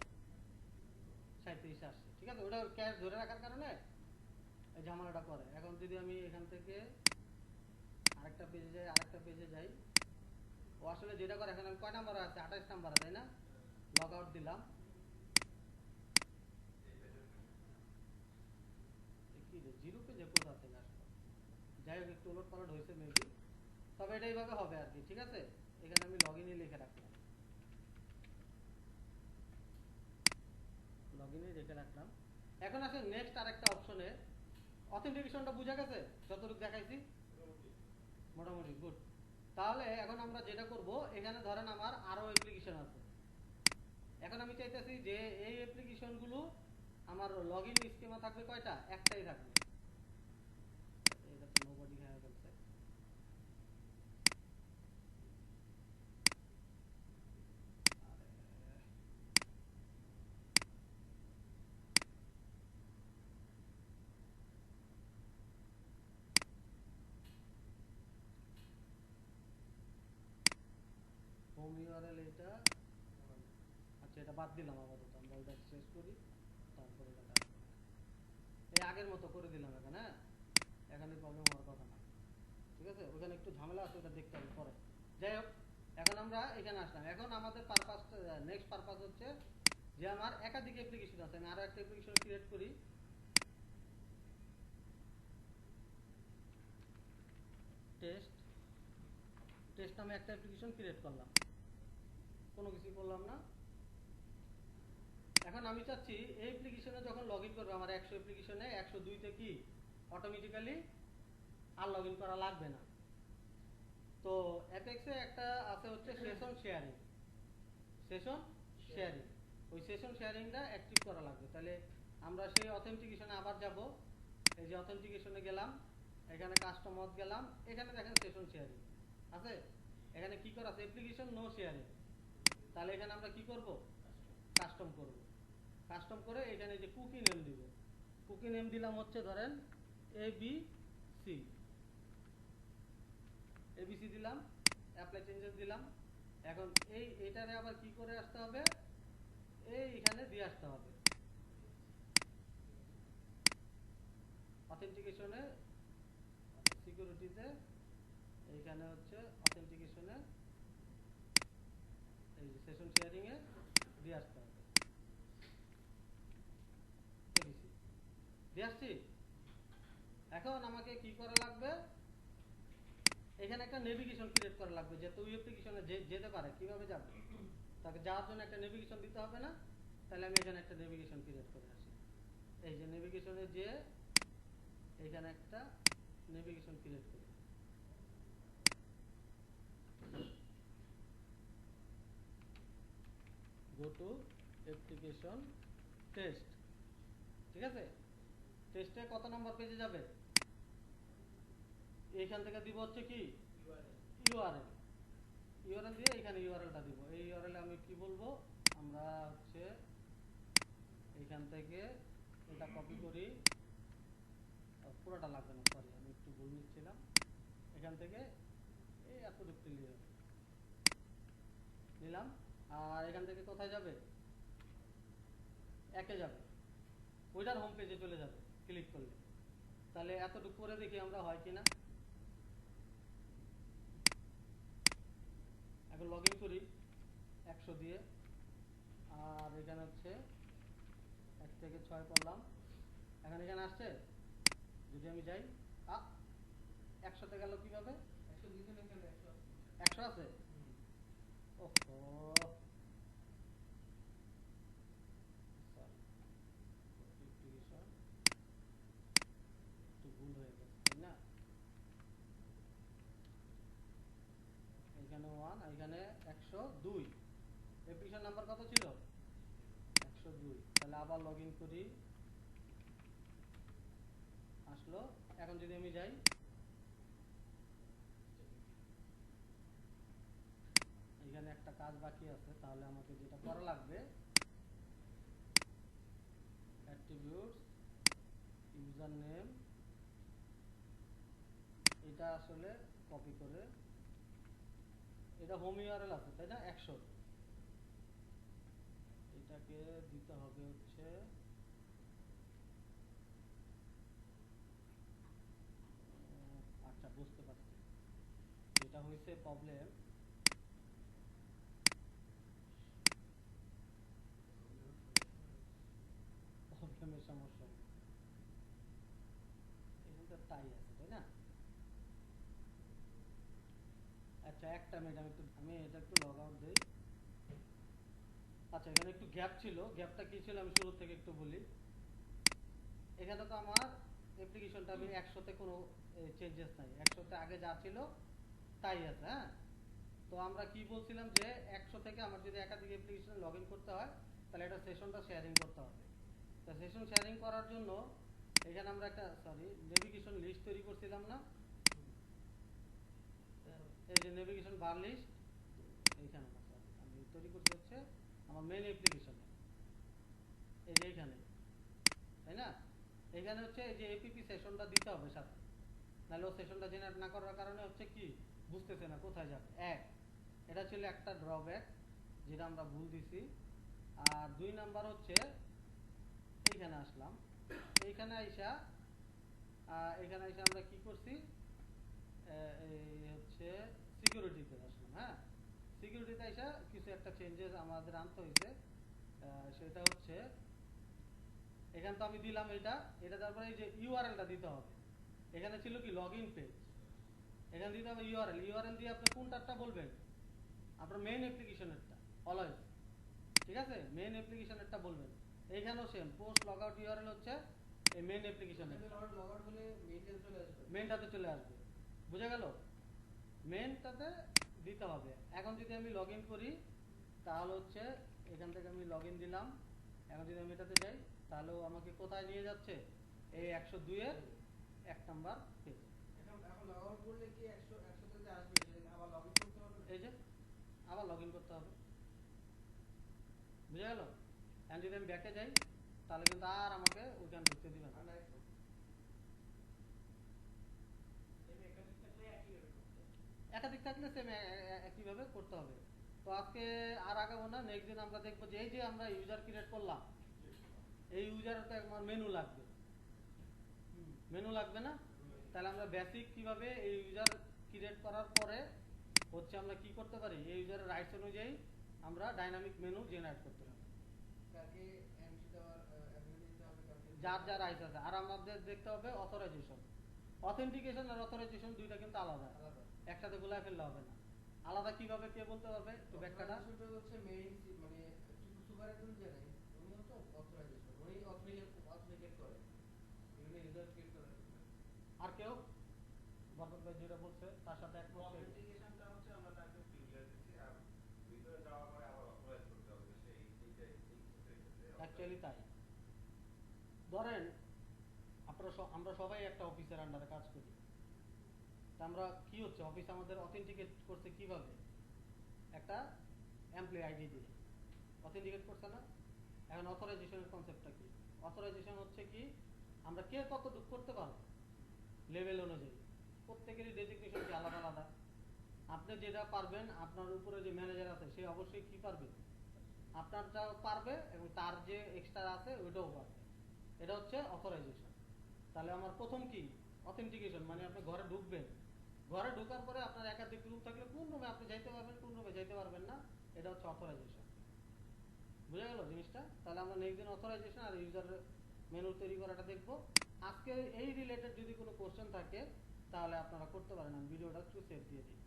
37 আসছে, ঠিক আছে। ওটা ক্যাশ ধরে রাখার কারণে এই ঝামেলাটা করে। এখন যদি আমি এখান থেকে আরেকটা পেজে যাই, ও আসলে যেটা করে, এখন আমি কয় নাম্বার আছে, 28 নাম্বার, তাই না? লগ আউট দিলাম, কি রে জিরো পেজে কোথা থেকে আসলো, যাই হোক একটু উলট পালট হয়েছে মেবি, তবে এটা এইভাবে হবে আর কি, ঠিক আছে। এখানে আমি লগ ইনে লিখে রাখলাম, লগ ইনে রেখে রাখলাম। এখন আসে নেক্সট আরেকটা অপশনে, অথেন্টিকেশনটা বুঝা গেছে যতটুকু দেখাইছি মোটামুটি গুড। তাহলে এখন আমরা যেটা করব, এখানে ধরেন আমার আরো অ্যাপ্লিকেশন আছে, এখন আমি চাইতেছি যে এই অ্যাপ্লিকেশনগুলো আমার লগ ইন স্কিমা থাকবে কয়টা, একটাই থাকবে। এটা তো নোবডি হয়ে গেছে, হোম ইউআরএল এটা, আচ্ছা এটা বাদ দিলাম আপাতত, আমরা ওটা শেষ করি তারপরে এটা কাজ করব। এই আগের মতো করে দিলাম এখানে, হ্যাঁ এখানে প্রবলেম হওয়ার কথা না, ঠিক আছে। ওখানে একটু ঝামেলা আছে, ওটা দেখতে হবে পরে। যাই হোক, এখন আমরা এখানে আসলাম। এখন আমাদের পারপাস, নেক্সট পারপাস হচ্ছে যে আমার একাধিক অ্যাপ্লিকেশন আছে, আমি আরো একটা অ্যাপ্লিকেশন ক্রিয়েট করি, টেস্ট, টেস্ট নামে একটা অ্যাপ্লিকেশন ক্রিয়েট করলাম, কোনো কিছু করলাম না। এখন আমি চাচ্ছি এই অ্যাপ্লিকেশনে যখন লগ ইন করবো, আমার 100 অ্যাপ্লিকেশনে 102তে কি অটোমেটিক্যালি আর লগ ইন করা লাগবে না। তো অ্যাপেক্সে একটা আছে হচ্ছে সেশন শেয়ারিং, সেশন শেয়ারিং, ওই সেশন শেয়ারিংটা অ্যাক্টিভ করা লাগবে। তাহলে আমরা সেই অথেন্টিকেশনে আবার যাব, এই যে অথেন্টিকেশনে গেলাম, এখানে কাস্টম অথ গেলাম, এখানে দেখেন সেশন শেয়ারিং আছে, এখানে কি করা আছে অ্যাপ্লিকেশন নো শেয়ারিং। তাহলে এখানে আমরা কি করব, কাস্টম করব, কাস্টম করে এখানে যে কুকি নেম দিব, কুকি নেম দিলাম হচ্ছে ধরেন ABC, ABC দিলাম, অ্যাপ্লাই চেঞ্জেস দিলাম। এখন এইটারে আবার কি করে আসতে হবে, এইখানে দিয়ে আসতে হবে অথেন্টিকেশনে, সিকিউরিটিতে, এইখানে হচ্ছে অথেন্টিকেশনে, এই যে সেশন শেয়ারিং এ দিয়ে আসতে হবে, ABC দিয়ে আসছি। এখন আমাকে কি করা লাগবে, এখানে একটা নেভিগেশন ক্রিয়েট করা লাগবে, যে তুই অ্যাপ্লিকেশনে যেতে পারে, কিভাবে যাবে, তাকে যাওয়ার জন্য একটা নেভিগেশন দিতে হবে না। তাহলে আমি এখানে একটা নেভিগেশন ক্রিয়েট করে আসি, এই যে নেভিগেশনে যে এখানে একটা নেভিগেশন ক্রিয়েট করি, গো টু অ্যাপ্লিকেশন টেস্ট, ঠিক আছে। টেস্টে কত নম্বর পেজে যাবে, এইখান থেকে দিব হচ্ছে কি ইউআরএল, ইউআরএল দিয়ে এখানে ইউআরএলটা দিব। এই ইউআরএল আমি কি বলবো, আমরা হচ্ছে এইখান থেকে এটা কপি করি, পুরোটা লাগবে না, সরি আমি একটু ভুল নিচ্ছিলাম, এখান থেকে এই এতটুকু নিলাম। আর এখান থেকে কোথায় যাবে, একে যাবে, ওইটার হোম পেজে চলে যাবে ক্লিক করলে। তাহলে এতটুকু করে দেখি আমরা হয় কিনা। এখন লগ ইন করি 100 দিয়ে, আর এখানে হচ্ছে 1 থেকে 6 করলাম, এখন এখানে আসছে, যদি আমি যাই 100তে গেল কিভাবে, 100 আছে, ওহো একটু ভুল হয়ে গেছে তাই না, এখানে 1, এখানে 102, অ্যাপ্লিকেশন নাম্বার কত ছিল 102। তাহলে আবার লগ ইন করি, আসলো। এখন যদি আমি যাই, এখানে একটা কাজ বাকি আছে, তাহলে আমাকে যেটা করা লাগবে, অ্যাট্রিবিউটস, ইউজার নেম, এটা আসলে কপি করে, এটা হোম ইউআরএল আছে তাই না 100, এটাকে দিতে হবে হচ্ছে আচ্ছা বুঝতে পারছি, এটা হয়েছে প্রবলেম, টাই আছে, তাই না? আচ্ছা একটা মিনিট, আমি এটা একটু লগ আউট দিই। আচ্ছা এখানে একটু গ্যাপ ছিল, গ্যাপটা কি ছিল আমি শুরু থেকে একটু বলি। এখানে তো আমার অ্যাপ্লিকেশনটা আমি 100তে কোনো চেঞ্জেস নাই, 100তে আগে যা ছিল তাই আছে। হ্যাঁ, তো আমরা কি বলছিলাম যে 100 থেকে আমার যদি একাধিক অ্যাপ্লিকেশনে লগ ইন করতে হয় তাহলে এটা সেশনটা শেয়ারিং করতে হবে। তো সেশন শেয়ারিং করার জন্য এখানে আমরা একটা নেভিগেশন লিস্ট তৈরি করছিলাম না? এই যে নেভিগেশন বার লিস্ট এইখানে না, sorry, আমি তৈরি করছি হচ্ছে আমার মেন অ্যাপ্লিকেশনে, এই যে এইখানে, তাই না? এখানে হচ্ছে এই যে এপিপি সেশনটা দিতে হবে সাথে, নাহলে ও সেশনটা জেনারেট না করার কারণে হচ্ছে কি বুঝতেছে না কোথায় যাবে। এটা ছিল একটা ড্রব্যাক যেটা আমরা ভুল দিছি। আর 2 নাম্বার হচ্ছে এইখানে আসলাম, এইখানে আইসা আমরা কি করছি, এই হচ্ছে সিকিউরিটিতে আসলাম। হ্যাঁ, সিকিউরিটিতে আইসা কিছু একটা চেঞ্জেস আমাদের আনতে হয়েছে। সেটা হচ্ছে এখানে তো আমি দিলাম এটা তারপরে এই যে ইউআরএলটা দিতে হবে। এখানে ছিল কি লগ ইন পেজ, এখানে দিতে হবে ইউআরএল দিয়ে আপনি কোনটারটা বলবেন, আপনার মেইন অ্যাপ্লিকেশনেরটা অলওয়েজ, ঠিক আছে? মেইন অ্যাপ্লিকেশনেরটা বলবেন। এইখানেও same, post log out URL হচ্ছে এই মেইন অ্যাপ্লিকেশনের, লগ আউট হলে মেইনটাতে চলে আসবে। বুঝা গেল? মেইনটাতে দিতে হবে। এখন যদি আমি লগ ইন করি তাহলে হচ্ছে এখান থেকে আমি লগ ইন দিলাম, এখন যদি আমি এটাতে যাই তাহলেও আমাকে কোথায় নিয়ে যাচ্ছে, এই 102 এর 1 নাম্বার পেজ। এখন লগ আউট করলে কি 100 তে আসবে, সেটা আবার লগ ইন করতে হবে? এই যে আবার লগ ইন করতে হবে। বুঝা গেল? এখন যদি আমি ব্যাকে যাই তাহলে কিন্তু আর আমাকে ওইখানে ঢুকতে দিবে না। একাধিক থাকলে সেম একইভাবে করতে হবে। তো আজকে আর আগাবো না, নেক্সট দিন আমরা দেখবো যে এই যে আমরা ইউজার ক্রিয়েট করলাম, এই ইউজারে তো আমার মেনু লাগবে, মেনু লাগবে না? তাহলে আমরা বেসিক কিভাবে এই ইউজার ক্রিয়েট করার পরে হচ্ছে আমরা কি করতে পারি, এই ইউজারের রাইটস অনুযায়ী আমরা ডাইনামিক মেনু জেনারেট করতে পারি, কাকে এমসি দেওয়ার অ্যাবিলিটি দিতে হবে, কাকে যার যার রাইটস আছে। আর আমাদের দেখতে হবে অথরাইজেশন, অথেন্টিকেশন আর অথরাইজেশন দুইটা কিন্তু আলাদা, আলাদা। একসাথে গোলায় ফেললে হবে না। আলাদা কিভাবে কে বলতে পারবে একটু ব্যাখ্যাটা? অথরাইজেশনটা হচ্ছে মেইন, মানে সুপারিনটেন্ডেন্ট যে নাই, উনি হচ্ছে অথরাইজেশন, উনি অথেন্টিকেট করে বিভিন্ন ইউজার ক্রিয়েট করার জন্য। আর কেউ বরকত ভাই যেটা বলছে তার সাথে একমত? অথেন্টিকেশনটা হচ্ছে আমরা তাকে প্রিভিলেজ দিচ্ছি, আর ভিতরে যাওয়ার পরে আবার অথরাইজ করতে হবে যে সে এইটাই অ্যাকচুয়ালি তাই। ধরেন আমরা সবাই একটা অফিসের আন্ডারে কাজ করি, তা আমরা কি হচ্ছে অফিস আমাদের অথেন্টিকেট করছে কিভাবে, একটা এমপ্লয়ি আইডি দিয়ে অথেন্টিকেট করছে না? এখন অথরাইজেশনের কনসেপ্টটা কি? অথরাইজেশন হচ্ছে কি আমরা কে কতটুকু করতে পারবো লেভেল অনুযায়ী, প্রত্যেকেরই ডেজিগনেশন কি আলাদা আলাদা। আপনি যেটা পারবেন, আপনার উপরে যে ম্যানেজার আছে সে অবশ্যই কি পারবে, আপনারটা পারবে, এবং তার যে এক্সট্রা আছে ওইটাও পারবে। এটা হচ্ছে অথরাইজেশন। তাহলে আমার প্রথম কি অথেন্টিকেশন, মানে আপনি ঘরে ঢুকবেন, ঘরে ঢোকার পরে আপনার একাধিক রুম থাকলে কোন রুমে আপনি যাইতে পারবেন, কোন রুমে যাইতে পারবেন না, এটা হচ্ছে অথরাইজেশন। বুঝা গেল জিনিসটা? তাহলে আমরা নেক্সট দিন অথরাইজেশন আর ইউজার মেনু তৈরি করাটা দেখবো। আজকে এই রিলেটেড যদি কোনো কোশ্চেন থাকে তাহলে আপনারা করতে পারেন, আমি ভিডিওটা একটু সেভ দিয়ে দিই।